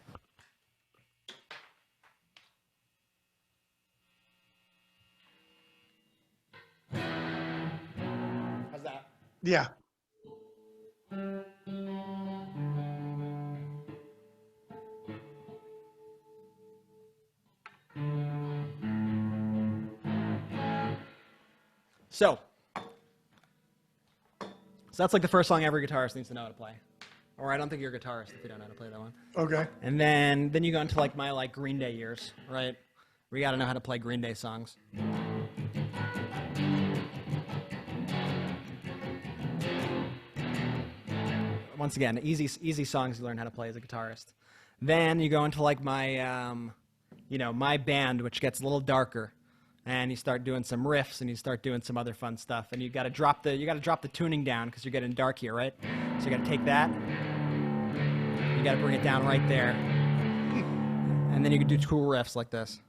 How's that? Yeah. So that's like the first song every guitarist needs to know how to play. Or I don't think you're a guitarist if you don't know how to play that one. Okay. And then you go into like my like Green Day years, right? We got to know how to play Green Day songs. Once again, easy songs you learn how to play as a guitarist. Then you go into like my you know, my band, which gets a little darker, and you start doing some riffs and you start doing some other fun stuff, and you got to drop the tuning down because you're getting dark here, right? So you got to take that, you got to bring it down right there, and then you can do cool riffs like this.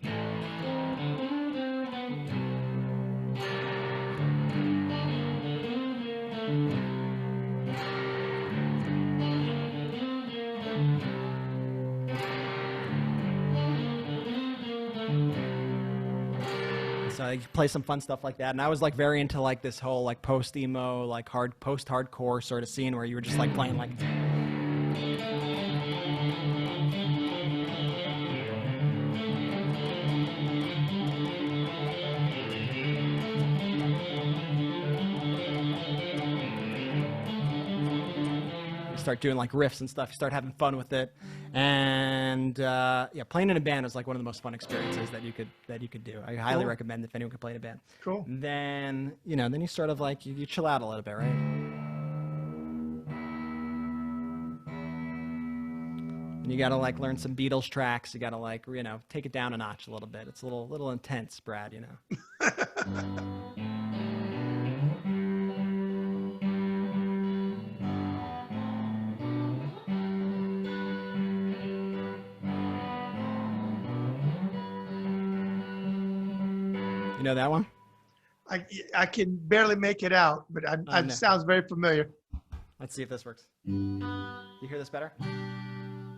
So you play some fun stuff like that, and I was like very into like this whole like post emo, like post hardcore sort of scene where you were just like playing like. Start doing like riffs and stuff. You start having fun with it, and yeah, playing in a band was like one of the most fun experiences that you could do. I highly recommend if anyone can play in a band. Cool. And then then you sort of like you chill out a little bit, right? And you got to like learn some Beatles tracks. You got to like take it down a notch a little bit. It's a little intense, Brad. You know that one? I can barely make it out, but it sounds very familiar. Let's see if this works. You hear this better?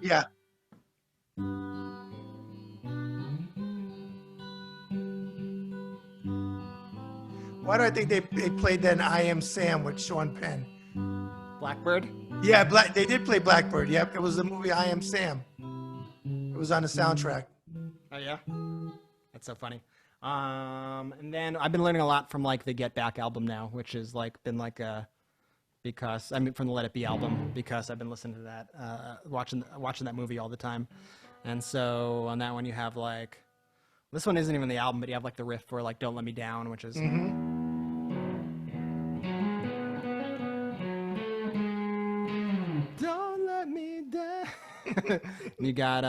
Yeah. Why do I think they played that in I Am Sam with Sean Penn? Blackbird? Yeah, they did play Blackbird. Yep, it was the movie I Am Sam. It was on the soundtrack. Oh yeah? That's so funny. And then I've been learning a lot from like the Get Back album now, which has like been like from the Let It Be album, because I've been listening to that, watching that movie all the time. And so on that one you have like, this one isn't even the album, but you have like the riff for like Don't Let Me Down, which is Don't Let Me Down. You got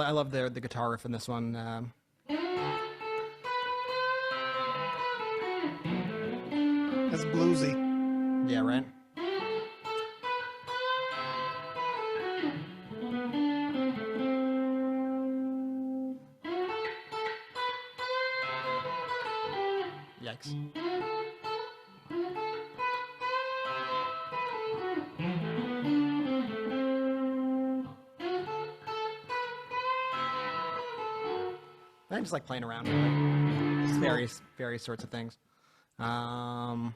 I love the guitar riff in this one. That's bluesy. Yeah, right? Yikes. I just like playing around with it. Just various sorts of things. What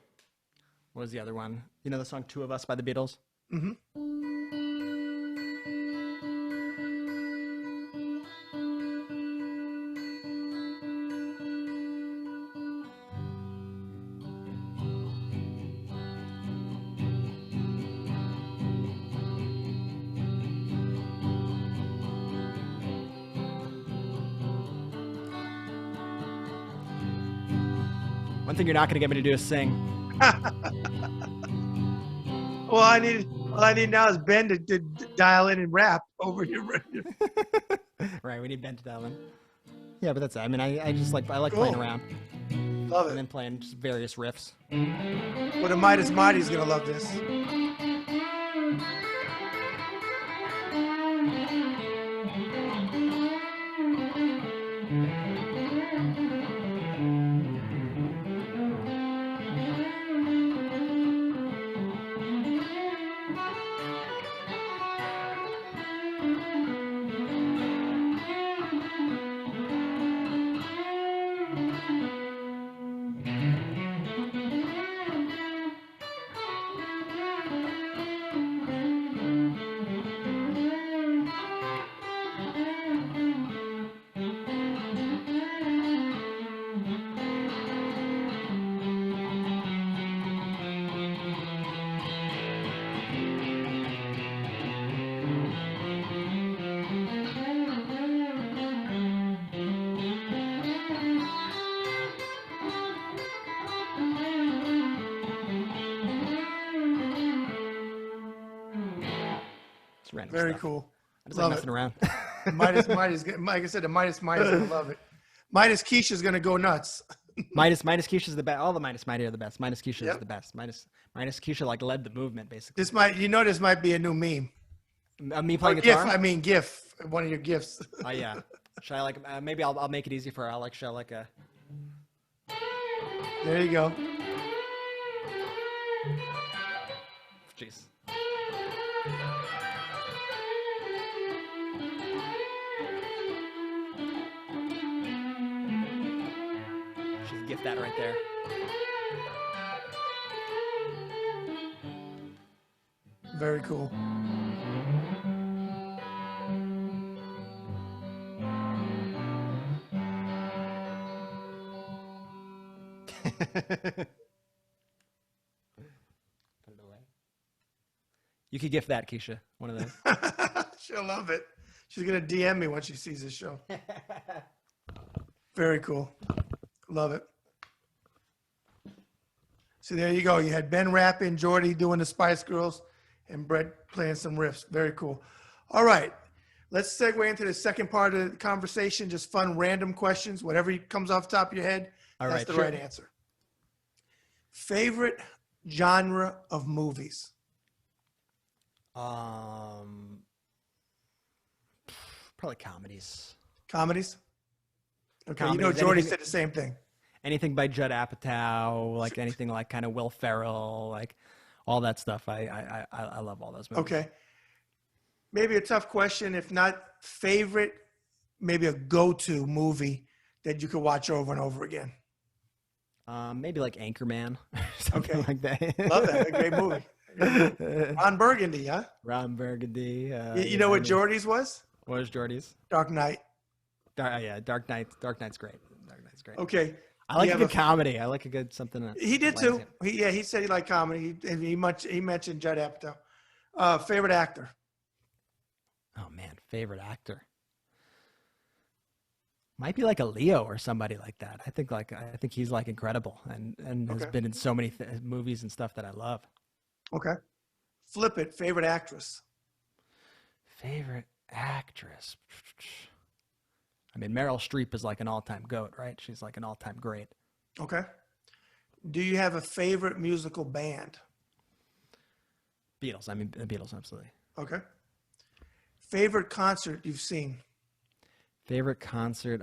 was the other one? You know the song Two of Us by the Beatles? Mm-hmm. One thing you're not going to get me to do is sing. All I need now is Ben to dial in and rap over here. Right, we need Ben to dial in. Yeah, but that's it. I mean, I like playing around. Love it. And then playing just various riffs. Well, the Midas Mighty's gonna love this. random Very stuff. cool. I just like Love messing it. around. Midas, like I said, the Midas gonna love it. Midas Keisha's gonna go nuts. Midas Keisha's the best. All the Midas Mighty are the best. Midas Keisha is Yep. the best. Midas Keisha like led the movement basically. This might be a new meme. Me playing Or guitar. GIF. One of your gifts. Oh yeah. Should I like maybe I'll make it easy for her. I'll like show like a. There you go. Jeez. She's gift that right there. Very cool. Put it away. You could gift that, Keisha. One of those. She'll love it. She's gonna DM me when she sees this show. Very cool. Love it. So there you go. You had Ben rapping, Jordy doing the Spice Girls, and Brett playing some riffs. Very cool. All right. Let's segue into the second part of the conversation. Just fun, random questions. Whatever comes off the top of your head, All that's right, the sure. right answer. Favorite genre of movies? Probably comedies. Comedies? Okay, you know Comedies, Jordy anything- said the same thing. Anything by Judd Apatow, like anything like kind of Will Ferrell, like all that stuff. I love all those movies. Okay. Maybe a tough question. If not favorite, maybe a go-to movie that you could watch over and over again. Maybe like Anchorman, or something Okay. like that. Love that. A great movie. Ron Burgundy, huh? Ron Burgundy. You know what Jordy's was? What was Jordy's? Dark Knight. Yeah, Dark Knight. Dark Knight's great. Dark Knight's great. Okay. I like You a have good comedy. I like a good something. He did lights too. it. He said he liked comedy. He mentioned Judd Apatow. Favorite actor? Oh man, favorite actor. Might be like a Leo or somebody like that. I think he's like incredible and has Okay. been in so many movies and stuff that I love. Okay. Flip it. Favorite actress? Favorite actress. I mean, Meryl Streep is like an all-time goat, right? She's like an all-time great. Okay. Do you have a favorite musical band? Beatles. I mean, the Beatles, absolutely. Okay. Favorite concert you've seen? Favorite concert.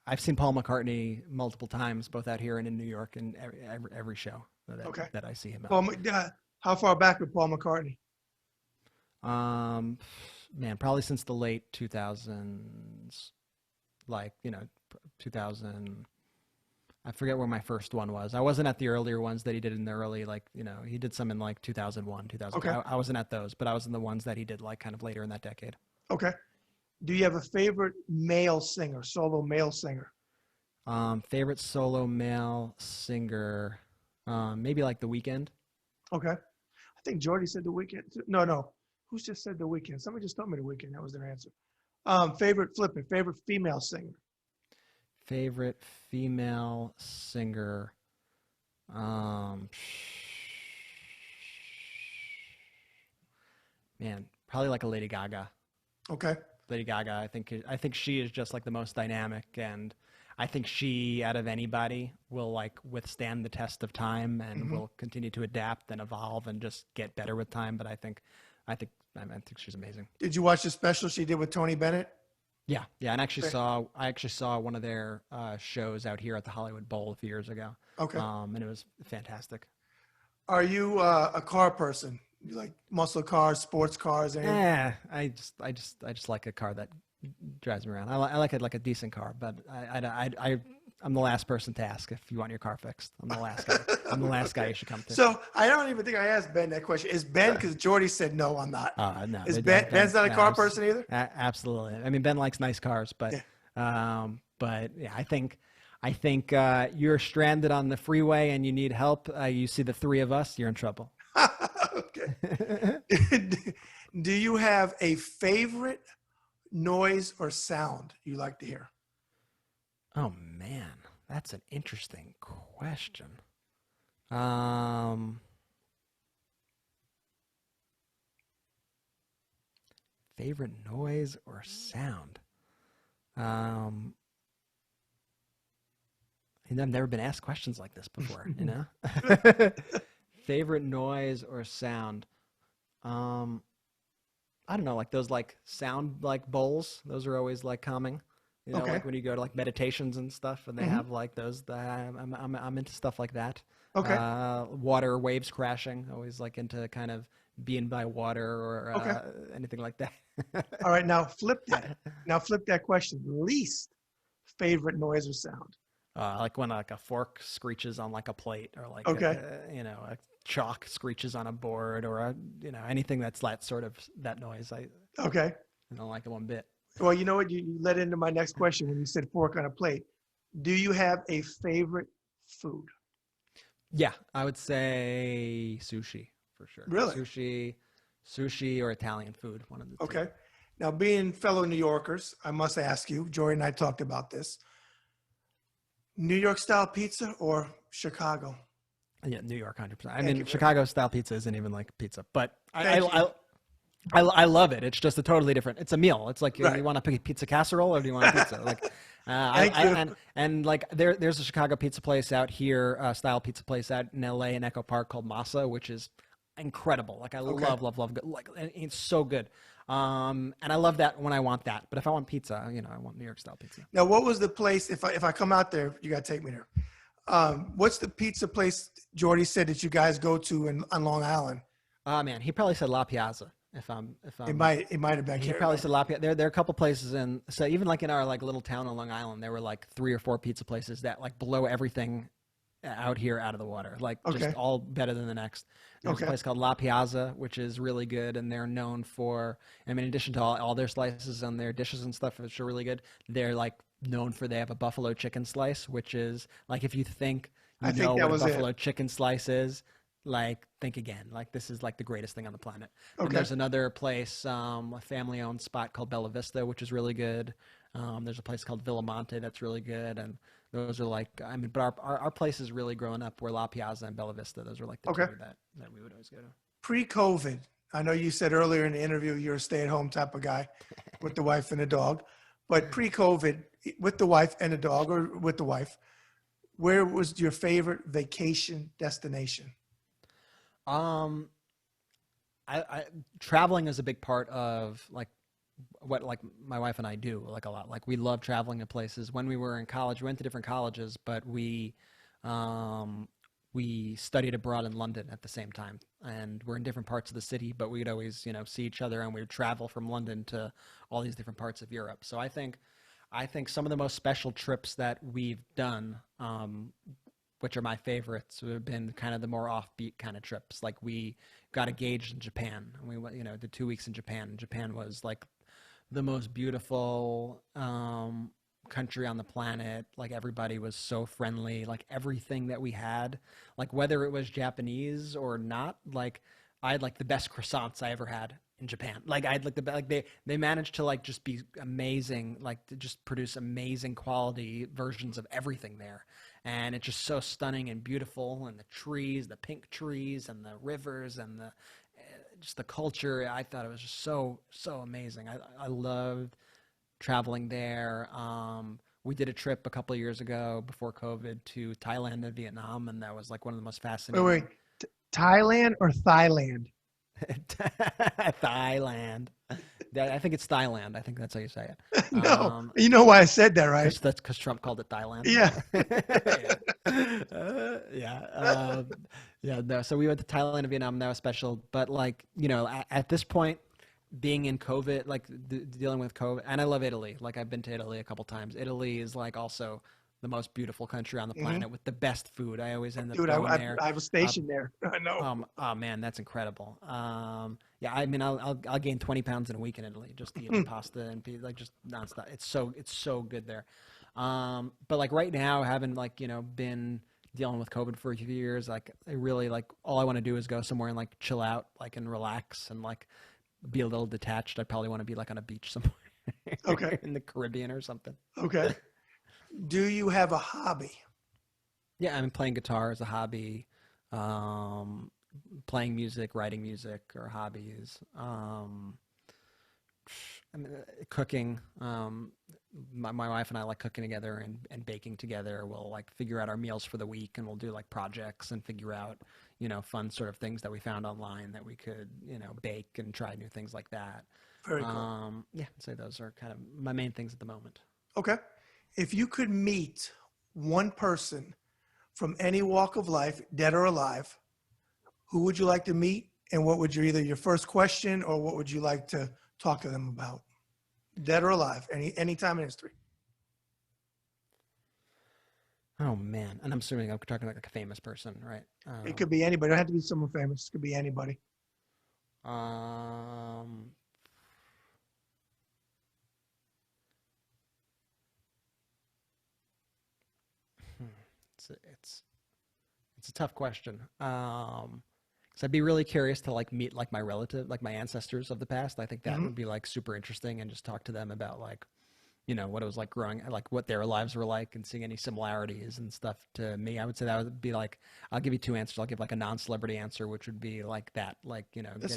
I've seen Paul McCartney multiple times, both out here and in New York, and every show Okay. that I see him at. How far back with Paul McCartney? Man, probably since the late 2000s, like 2000. I forget where my first one was. I wasn't at the earlier ones that he did in the early, he did some in like 2001, 2000. Okay. I wasn't at those, but I was in the ones that he did like kind of later in that decade. Okay. Do you have a favorite male singer, solo male singer? Favorite solo male singer, maybe like The Weeknd. Okay. I think Jordy said The Weeknd. No. Who's just said The Weeknd? Somebody just told me The Weeknd. That was their answer. Favorite female singer? Favorite female singer. Man, probably like a Lady Gaga. Okay. Lady Gaga. I think she is just like the most dynamic, and I think she, out of anybody, will like withstand the test of time and will continue to adapt and evolve and just get better with time. But I think she's amazing. Did you watch the special she did with Tony Bennett? Yeah, and I actually Okay. saw one of their shows out here at the Hollywood Bowl a few years ago. Okay. And it was fantastic. Are you a car person? You like muscle cars, sports cars? Anything? Yeah, I just like a car that drives me around. I like a decent car, but I'm the last person to ask if you want your car fixed. I'm the last guy. I'm the last guy you should come to. So I don't even think I asked Ben that question. Is Ben, because Jordy said no, I'm not. No, Is Ben's not a car person either? Absolutely. I mean, Ben likes nice cars, but yeah, I think you're stranded on the freeway and you need help. You see the three of us, you're in trouble. Okay. Do you have a favorite noise or sound you like to hear? Oh man, that's an interesting question. Favorite noise or sound? I've never been asked questions like this before, you know? Favorite noise or sound? I don't know, like those like sound like bowls. Those are always like calming. You know, Okay. like when you go to like meditations and stuff, and they have like those. I'm into stuff like that. Okay. Water, waves crashing. Always like into kind of being by water or anything like that. All right, now flip that. Now flip that question. Least favorite noise or sound. Like when like a fork screeches on like a plate, or like Okay. a chalk screeches on a board, or anything that's that sort of that noise. I Okay. don't like it one bit. Well, you know what? You led into my next question when you said fork on a plate. Do you have a favorite food? Yeah, I would say sushi for sure. Really? Sushi or Italian food, one of the two. Okay. Now, being fellow New Yorkers, I must ask you, Jory and I talked about this. New York style pizza or Chicago? Yeah, New York, 100%. I Thank mean, you very Chicago style pizza isn't even like pizza, but Thank I love it. It's just a totally different. It's a meal. It's like Right. you want a pizza casserole or do you want a pizza? Like, Thank you. and like there's a Chicago pizza place out here, style pizza place out in LA in Echo Park called Masa, which is incredible. Like I love like and it's so good. And I love that when I want that. But if I want pizza, I want New York style pizza. Now, what was the place, if I come out there, you got to take me there. What's the pizza place Jordy said that you guys go to on Long Island? Man, he probably said La Piazza. If I'm It might have been. He probably said La Piazza. There are a couple places so even like in our like little town on Long Island, there were like 3 or 4 pizza places that like blow everything out here out of the water, like just all better than the next. There's a place called La Piazza, which is really good, and they're known for. I mean, in addition to all their slices and their dishes and stuff, which are really good, they're like known for they have a buffalo chicken slice, which is like if you think what a buffalo chicken slice is. Like, think again. Like, this is like the greatest thing on the planet. And there's another place, a family-owned spot called Bella Vista, which is really good. There's a place called Villamonte that's really good, and those are like, I mean, but our place is really growing up. Where La Piazza and Bella Vista, those are like the two that we would always go to. Pre-COVID, I know you said earlier in the interview you're a stay-at-home type of guy with the wife and the dog, but pre-COVID, with the wife and the dog, or with the wife, where was your favorite vacation destination? I traveling is a big part of like what like my wife and I do like a lot. Like we love traveling to places. When we were in college, we went to different colleges, but we studied abroad in London at the same time, and we're in different parts of the city, but we'd always see each other, and we would travel from London to all these different parts of Europe. So I think some of the most special trips that we've done, which are my favorites, have been kind of the more offbeat kind of trips. Like we got engaged in Japan, and we went, did 2 weeks in Japan. And Japan was like the most beautiful country on the planet. Like everybody was so friendly. Like everything that we had, like whether it was Japanese or not, like I had like the best croissants I ever had in Japan. Like I had like they managed to like just be amazing, like to just produce amazing quality versions of everything there. And it's just so stunning and beautiful, and the trees, the pink trees, and the rivers, and just the culture. I thought it was just so amazing. I loved traveling there. We did a trip a couple of years ago before COVID to Thailand and Vietnam, and that was like one of the most fascinating. Wait. Thailand or Thailand? Thailand. I think it's Thailand. I think that's how you say it. No, you know why I said that, right? That's because Trump called it Thailand. Yeah. No. So we went to Thailand and Vietnam. That was special. But like, at this point, being in COVID, like dealing with COVID, and I love Italy. Like I've been to Italy a couple times. Italy is like also the most beautiful country on the planet with the best food. I always end up going there. I was stationed there. I know. Oh man, that's incredible. I mean, I'll gain 20 pounds in a week in Italy just eating pasta and like just nonstop. It's so good there. But like right now, having like been dealing with COVID for a few years, like I really like all I want to do is go somewhere and like chill out, like and relax and like be a little detached. I probably want to be like on a beach somewhere. Okay. In the Caribbean or something. Okay. Do you have a hobby? Yeah, I mean, playing guitar is a hobby. Playing music, writing music are hobbies. I mean, cooking. My wife and I like cooking together and baking together. We'll like figure out our meals for the week, and we'll do like projects and figure out, fun sort of things that we found online that we could, bake and try new things like that. Very cool. Yeah, I'd say those are kind of my main things at the moment. Okay. If you could meet one person from any walk of life, dead or alive, who would you like to meet? And what would your first question, or what would you like to talk to them about? Dead or alive, any time in history. Oh man, and I'm assuming I'm talking like a famous person, right? It could be anybody. It don't have to be someone famous. It could be anybody. It's a tough question. So I'd be really curious to like meet like my relative, like my ancestors of the past. I think that would be like super interesting, and just talk to them about like, what it was like growing, like what their lives were like, and seeing any similarities and stuff to me. I would say that would be like, I'll give you two answers. I'll give like a non-celebrity answer, which would be like that, like, That's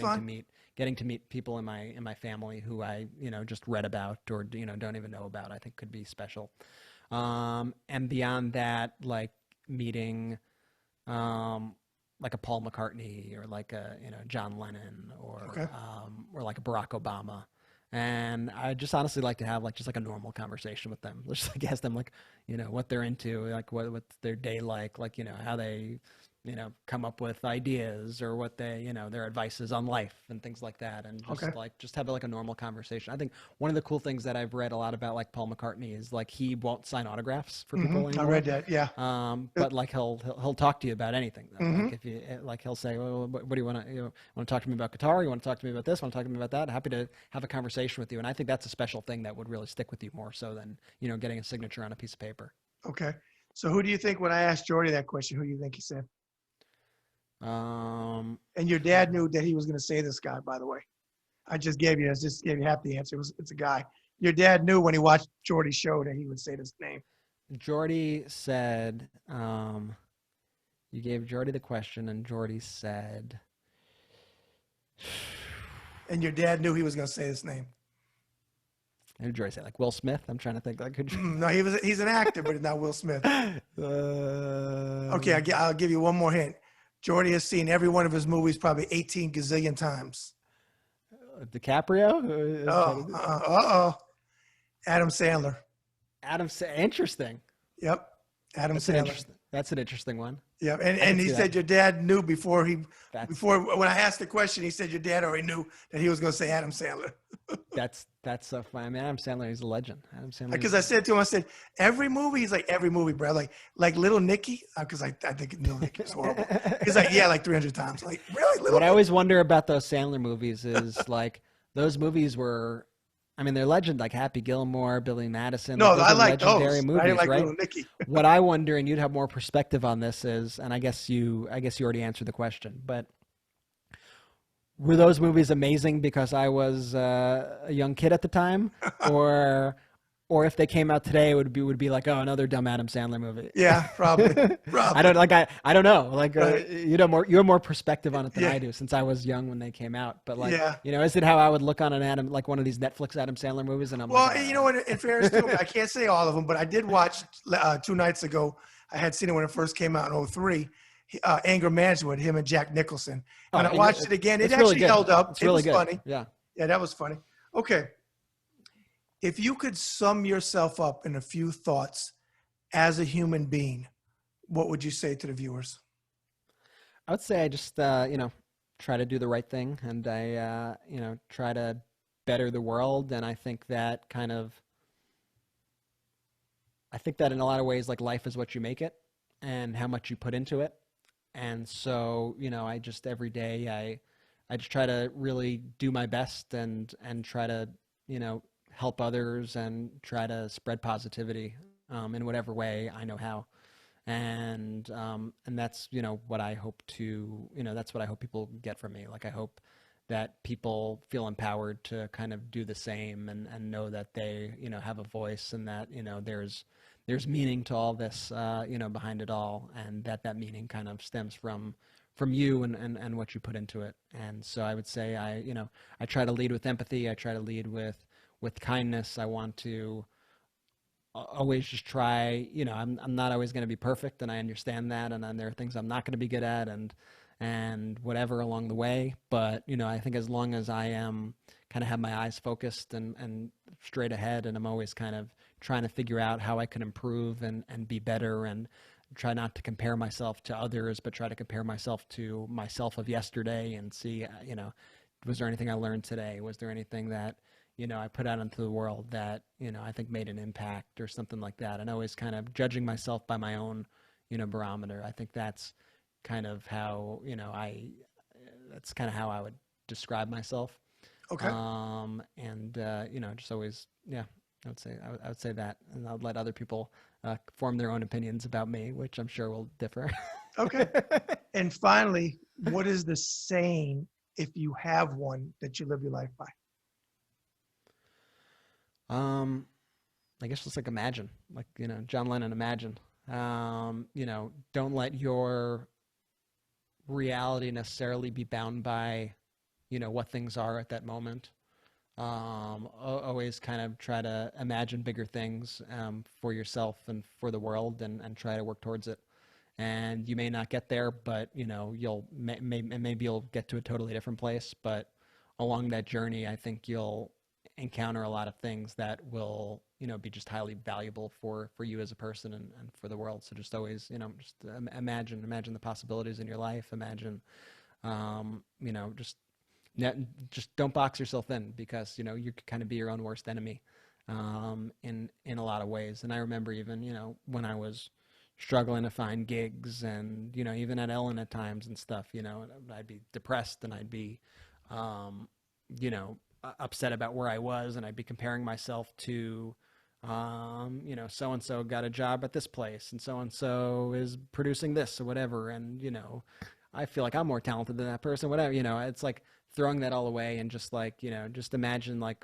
getting to meet people in my family who I, just read about or, don't even know about, I think could be special. And beyond that, like meeting, like a Paul McCartney, or like a John Lennon, or like a Barack Obama, and I just honestly like to have like just like a normal conversation with them. Just like ask them like what they're into, like what's their day like how they come up with ideas, or what they their advice is on life and things like that, and just have like a normal conversation. I think one of the cool things that I've read a lot about like Paul McCartney is like he won't sign autographs for people anymore. I read that, yeah. But like he'll talk to you about anything though. Like if you like, he'll say, well, what do you want to want to talk to me about guitar? You want to talk to me about this? Want to talk to me about that? Happy to have a conversation with you. And I think that's a special thing that would really stick with you more so than getting a signature on a piece of paper. Okay. So who do you think, when I asked Jordy that question, who do you think he said? And your dad knew that he was going to say this guy, by the way. I just gave you half the answer. It's a guy. Your dad knew when he watched Jordy's show that he would say this name. Jordy said, you gave Jordy the question, and Jordy said, and your dad knew he was going to say this name. Who did Jordy say? Like Will Smith? I'm trying to think. Like, no, he's an actor, but not Will Smith. Okay, I'll give you one more hint. Jordy has seen every one of his movies probably 18 gazillion times. DiCaprio? Adam Sandler. Interesting. Yep. Adam Sandler. That's an interesting one. Yeah, and he said your dad knew before when I asked the question, he said your dad already knew that he was going to say Adam Sandler. That's so funny. I mean, Adam Sandler, he's a legend. Adam Sandler. Because I said to him, every movie. He's like, every movie, bro. Like Little Nicky, because I think Little Nicky was horrible. He's like, yeah, like 300 times. Like, really? What I always wonder about those Sandler movies is like those movies were. I mean, they're legend, like Happy Gilmore, Billy Madison. No, like, I like legendary those. movies, I like right? Little Nicky. What I wonder, and you'd have more perspective on this, is, and I guess you already answered the question, but were those movies amazing because I was a young kid at the time, or if they came out today, it would be like, oh, another dumb Adam Sandler movie. Yeah, probably. I don't know. Like, right. you have more perspective on it than I do, since I was young when they came out. But like, is it how I would look on like one of these Netflix Adam Sandler movies? And I'm what? In fairness to him, I can't say all of them, but I did watch 2 nights ago. I had seen it when it first came out in 2003. Anger Management, him and Jack Nicholson. And I watched it again. It actually held up. It's really good. Funny. Yeah, that was funny. Okay. If you could sum yourself up in a few thoughts as a human being, what would you say to the viewers? I would say I just, try to do the right thing, and I, try to better the world. And I think that in a lot of ways, like, life is what you make it and how much you put into it. And so, I just every day, I just try to really do my best and try to, help others and try to spread positivity in whatever way I know how. And that's, what I hope to, that's what I hope people get from me. Like, I hope that people feel empowered to kind of do the same and know that they, have a voice, and that, there's meaning to all this, behind it all, and that meaning kind of stems from you and what you put into it. And so I would say I try to lead with empathy. I try to lead with with kindness. I want to always just try, I'm not always going to be perfect, and I understand that. And then there are things I'm not going to be good at and whatever along the way. But, I think as long as I am kind of have my eyes focused and straight ahead, and I'm always kind of trying to figure out how I can improve and be better, and try not to compare myself to others, but try to compare myself to myself of yesterday and see, was there anything I learned today? Was there anything that, I put out into the world that, I think made an impact or something like that? And always kind of judging myself by my own, barometer. I think that's kind of how, that's kind of how I would describe myself. Okay. Just always, yeah, I would say that, and I'll let other people form their own opinions about me, which I'm sure will differ. Okay. And finally, what is the saying, if you have one, that you live your life by? I guess just like imagine, like, John Lennon, imagine. Don't let your reality necessarily be bound by, what things are at that moment. Always kind of try to imagine bigger things for yourself and for the world, and try to work towards it. And you may not get there, but maybe you'll get to a totally different place. But along that journey, I think you'll encounter a lot of things that will be just highly valuable for you as a person and for the world. So just always just imagine the possibilities in your life. Imagine just don't box yourself in, because you could kind of be your own worst enemy in a lot of ways. And I remember even when I was struggling to find gigs, and even at Ellen at times and stuff, I'd be depressed, and I'd be upset about where I was, and I'd be comparing myself to so and so got a job at this place, and so is producing this or whatever, and I feel like I'm more talented than that person, whatever. It's like throwing that all away, and just like just imagine, like,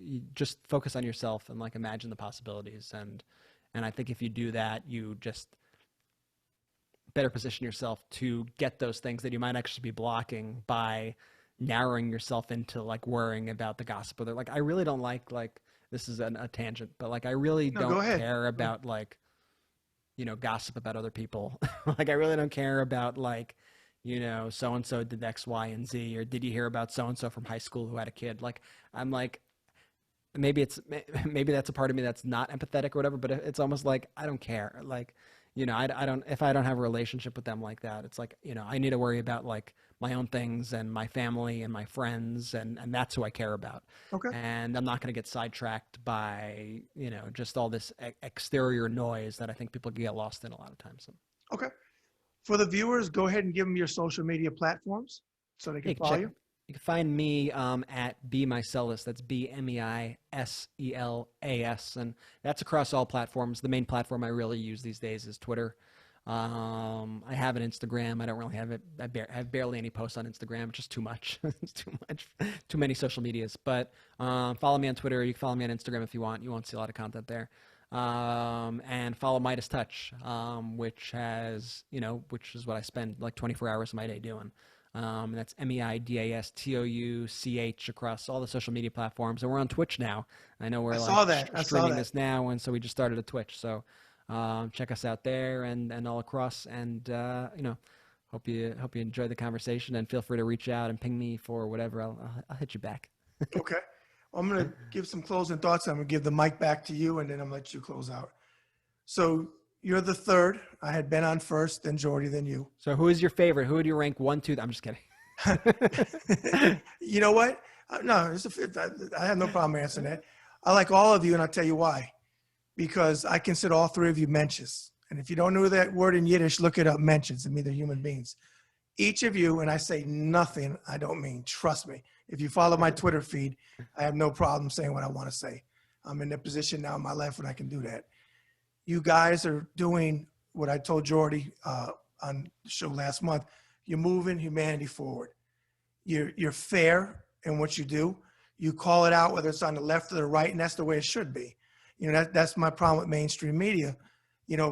you just focus on yourself, and like imagine the possibilities. And I think if you do that, you just better position yourself to get those things that you might actually be blocking by narrowing yourself into like worrying about the gossip. Or like, I really don't like this is a tangent, but like I really don't care about like gossip about other people. Like I really don't care about like so and so did X, Y, and Z, or did you hear about so and so from high school who had a kid? Like I'm like, maybe that's a part of me that's not empathetic or whatever, but it's almost like I don't care. Like I don't, if I don't have a relationship with them like that, it's like I need to worry about like my own things and my family and my friends, and that's who I care about. Okay. And I'm not going to get sidetracked by just all this exterior noise that I think people get lost in a lot of times. So. Okay. For the viewers, go ahead and give them your social media platforms so they can follow you. You can find me at Meiselas. That's Meiselas, and that's across all platforms. The main platform I really use these days is Twitter. I have an Instagram. I don't really have it. I have barely any posts on Instagram. It's just too much. It's too much. Too many social medias. But follow me on Twitter. You can follow me on Instagram if you want. You won't see a lot of content there. And follow MeidasTouch, which has, which is what I spend like 24 hours of my day doing. That's MeidasTouch across all the social media platforms. And we're on Twitch now. I know we're streaming this now, and so we just started a Twitch. So check us out there and all across. And hope you enjoy the conversation, and feel free to reach out and ping me for whatever. I'll hit you back. Okay. I'm going to give some closing thoughts. I'm going to give the mic back to you, and then I'm going to let you close out. So you're the third. I had Ben on first, then Jordy, then you. So who is your favorite? Who would you rank 1, 2? I'm just kidding. You know what? No, I have no problem answering that. I like all of you, and I'll tell you why. Because I consider all three of you mentions. And if you don't know that word in Yiddish, look it up, mentions. It means they're human beings. Each of you, and I say nothing I don't mean, trust me. If you follow my Twitter feed, I have no problem saying what I want to say. I'm in a position now in my life when I can do that. You guys are doing what I told Jordy on the show last month. You're moving humanity forward. You're fair in what you do. You call it out, whether it's on the left or the right, and that's the way it should be. That's my problem with mainstream media.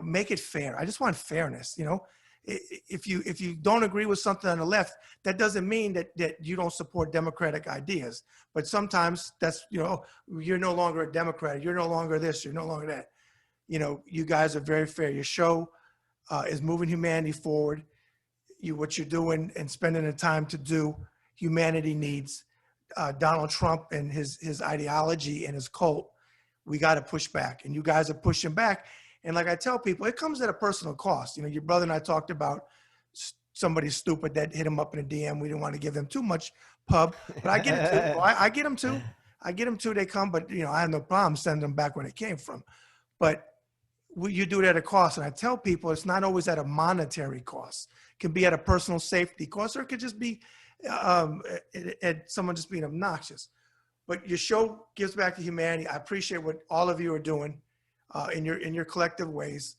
Make it fair. I just want fairness. if you don't agree with something on the left, that doesn't mean that you don't support democratic ideas. But sometimes that's, you're no longer a Democrat. You're no longer this. You're no longer that. You guys are very fair. Your show is moving humanity forward. What you're doing and spending the time to do, humanity needs. Donald Trump and his ideology and his cult, we got to push back. And you guys are pushing back. And like I tell people, it comes at a personal cost. Your brother and I talked about somebody stupid that hit him up in a DM. We didn't want to give them too much pub, but I get it too. I get them too. I get them too. They come, but I have no problem sending them back where they came from. But you do it at a cost. And I tell people it's not always at a monetary cost. It can be at a personal safety cost, or it could just be at someone just being obnoxious. But your show gives back to humanity. I appreciate what all of you are doing in your collective ways.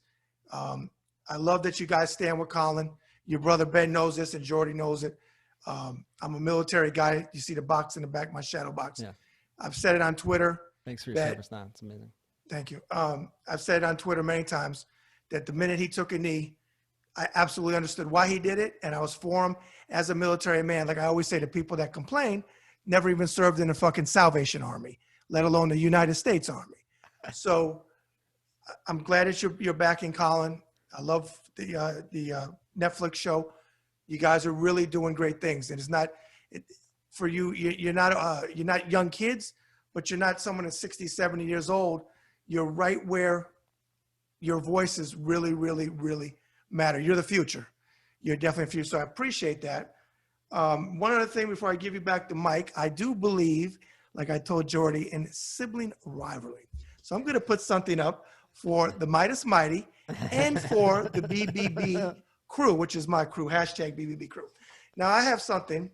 I love that you guys stand with Colin. Your brother Ben knows this, and Jordy knows it. I'm a military guy. You see the box in the back, my shadow box. Yeah. I've said it on Twitter. Thanks for your service, now. It's amazing. Thank you. I've said it on Twitter many times that the minute he took a knee, I absolutely understood why he did it, and I was for him as a military man. Like I always say to people that complain, never even served in the fucking Salvation Army, let alone the United States Army. So I'm glad that you're backing Colin. I love the Netflix show. You guys are really doing great things, and it's not for you. You're not young kids, but you're not someone that's 60, 70 years old. You're right where your voices really, really, really matter. You're the future. You're definitely the future. So I appreciate that. One other thing before I give you back the mic, I do believe, like I told Jordy, in sibling rivalry. So I'm going to put something up for the Meidas Mighty and for the BBB crew, which is my crew, hashtag BBB crew. Now I have something.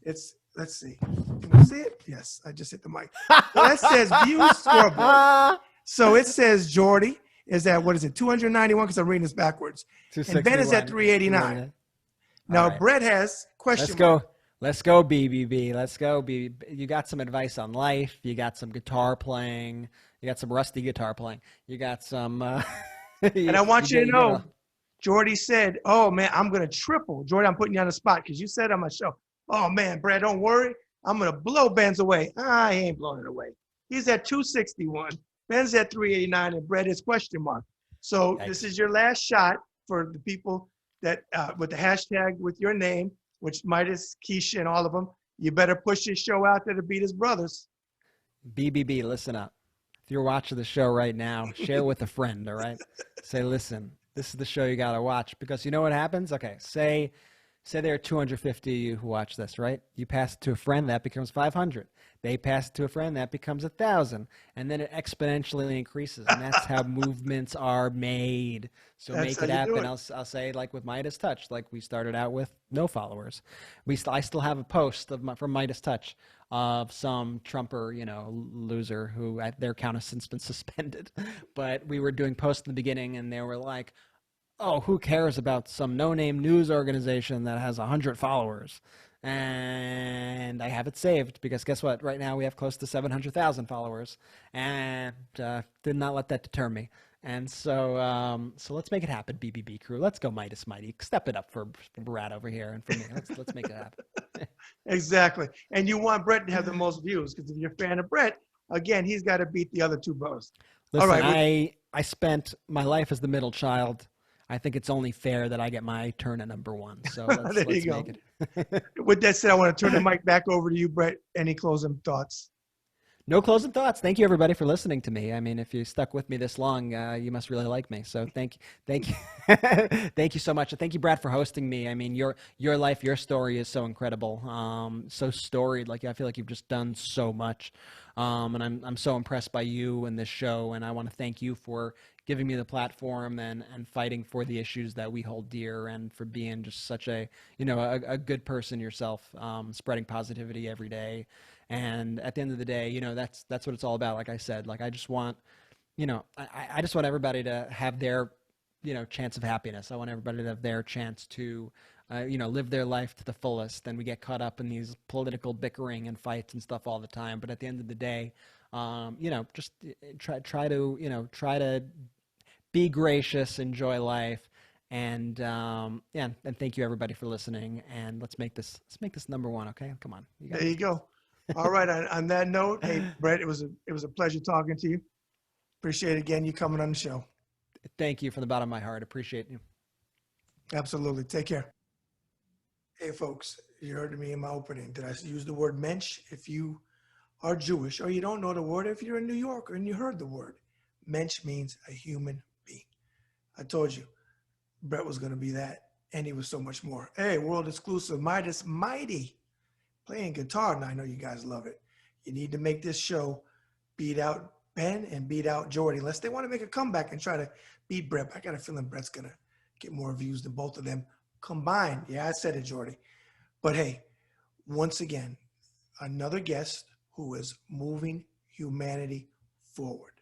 Let's see. Can you see it? Yes, I just hit the mic. So that says views scoreboard. So it says Jordy is at, 291, because I'm reading this backwards. And Ben is at 389. Now right. Brett has question. Let's go, BBB. Let's go, BBB. You got some advice on life. You got some guitar playing. You got some rusty guitar playing. You got some. And I want you to know, Jordy said, "Oh man, I'm gonna triple." Jordy, I'm putting you on the spot because you said on my show, "Oh man, Brett, don't worry, I'm gonna blow Ben's away." He ain't blowing it away. He's at 261. Ben's at 389, and Brett is question mark. So this is your last shot for the people that with the hashtag with your name, which Meidas, Keisha, and all of them. You better push this show out there to beat his brothers. BBB, listen up. If you're watching the show right now, share with a friend, all right? Say, listen, this is the show you got to watch, because you know what happens? Okay, say there are 250 of you who watch this, right? You pass it to a friend, that becomes 500. They pass it to a friend, that becomes 1,000. And then it exponentially increases, and that's how movements are made. So make it happen. I'll say, like with MeidasTouch, like we started out with no followers. I still have a post from MeidasTouch of some Trumper, loser who their account has since been suspended. But we were doing posts in the beginning, and they were like, oh, who cares about some no-name news organization that has 100 followers? And I have it saved because guess what? Right now we have close to 700,000 followers, and did not let that deter me. And so let's make it happen, BBB crew. Let's go, Meidas Mighty. Step it up for Brad over here and for me. Let's make it happen. Exactly. And you want Brett to have the most views, because if you're a fan of Brett, again, he's got to beat the other two bros. Listen, all right, I spent my life as the middle child. I think it's only fair that I get my turn at number one. So let's make it. With that said, I want to turn the mic back over to you, Brett. Any closing thoughts? No closing thoughts. Thank you, everybody, for listening to me. I mean, if you stuck with me this long, you must really like me. So thank you, thank you so much. And thank you, Brad, for hosting me. I mean, your life, your story is so incredible, so storied. Like I feel like you've just done so much, and I'm so impressed by you and this show. And I want to thank you for giving me the platform and fighting for the issues that we hold dear, and for being just such a good person yourself, spreading positivity every day. And at the end of the day, that's what it's all about. Like I said, like I just want, I just want everybody to have their, chance of happiness. I want everybody to have their chance to, live their life to the fullest. And we get caught up in these political bickering and fights and stuff all the time. But at the end of the day, just try to be gracious, enjoy life, And yeah, and thank you everybody for listening. And let's make this number one, okay? Come on. There you go. All right. On that note, hey Brett, it was a pleasure talking to you. Appreciate again you coming on the show. Thank you from the bottom of my heart. Appreciate you. Absolutely. Take care. Hey folks, you heard me in my opening. Did I use the word mensch? If you are Jewish or you don't know the word, if you're in New York and you heard the word, mensch means a human being. I told you Brett was going to be that, and he was so much more. Hey, world exclusive Midas Mighty playing guitar. Now I know you guys love it. You need to make this show beat out Ben and beat out Jordy, unless they want to make a comeback and try to beat Brett. I got a feeling Brett's going to get more views than both of them combined. Yeah, I said it, Jordy. But hey, once again, another guest who is moving humanity forward.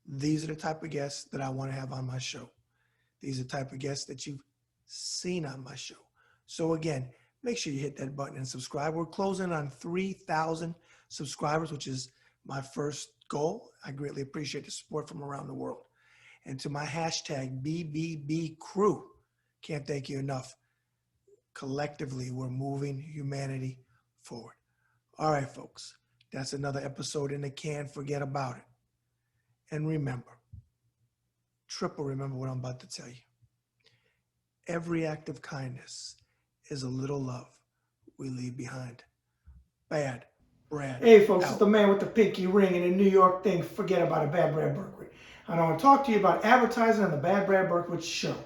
These are the type of guests that I want to have on my show. These are the type of guests that you've seen on my show. So again, make sure you hit that button and subscribe. We're closing on 3,000 subscribers, which is my first goal. I greatly appreciate the support from around the world. And to my hashtag BBB crew, can't thank you enough. Collectively, we're moving humanity forward. All right, folks, that's another episode in the can. Forget about it. And remember, triple remember what I'm about to tell you. Every act of kindness is a little love we leave behind. Bad Brad. Hey folks, out. It's the man with the pinky ring and the New York thing. Forget about it, Bad Brad Berkwitt. And I want to talk to you about advertising on the Bad Brad Berkwitt show.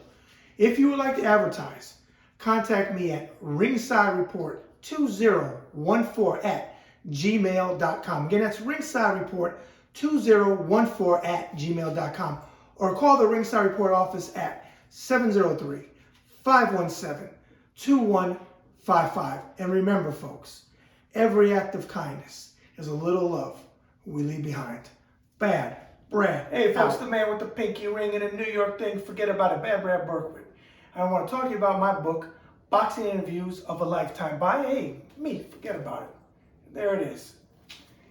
If you would like to advertise, contact me at ringsidereport2014@gmail.com. Again, that's ringsidereport2014@gmail.com. Or call the Ringside Report office at 703-517-2155. And remember, folks, every act of kindness is a little love we leave behind. Bad Brad. Hey, folks, the man with the pinky ring and the New York thing. Forget about it, Bad Brad Berkwitt. I want to talk to you about my book, Boxing Interviews of a Lifetime by me. Forget about it. There it is.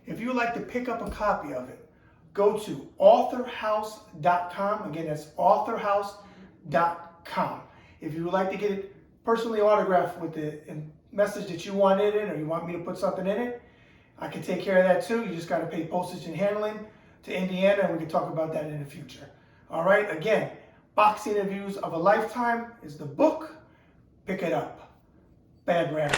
If you would like to pick up a copy of it, go to authorhouse.com. Again, that's authorhouse.com. If you would like to get it personally autographed with the message that you want in it, or you want me to put something in it, I can take care of that too. You just got to pay postage and handling to Indiana, and we can talk about that in the future. All right, again, Boxing Interviews of a Lifetime is the book. Pick it up. Bad Brad.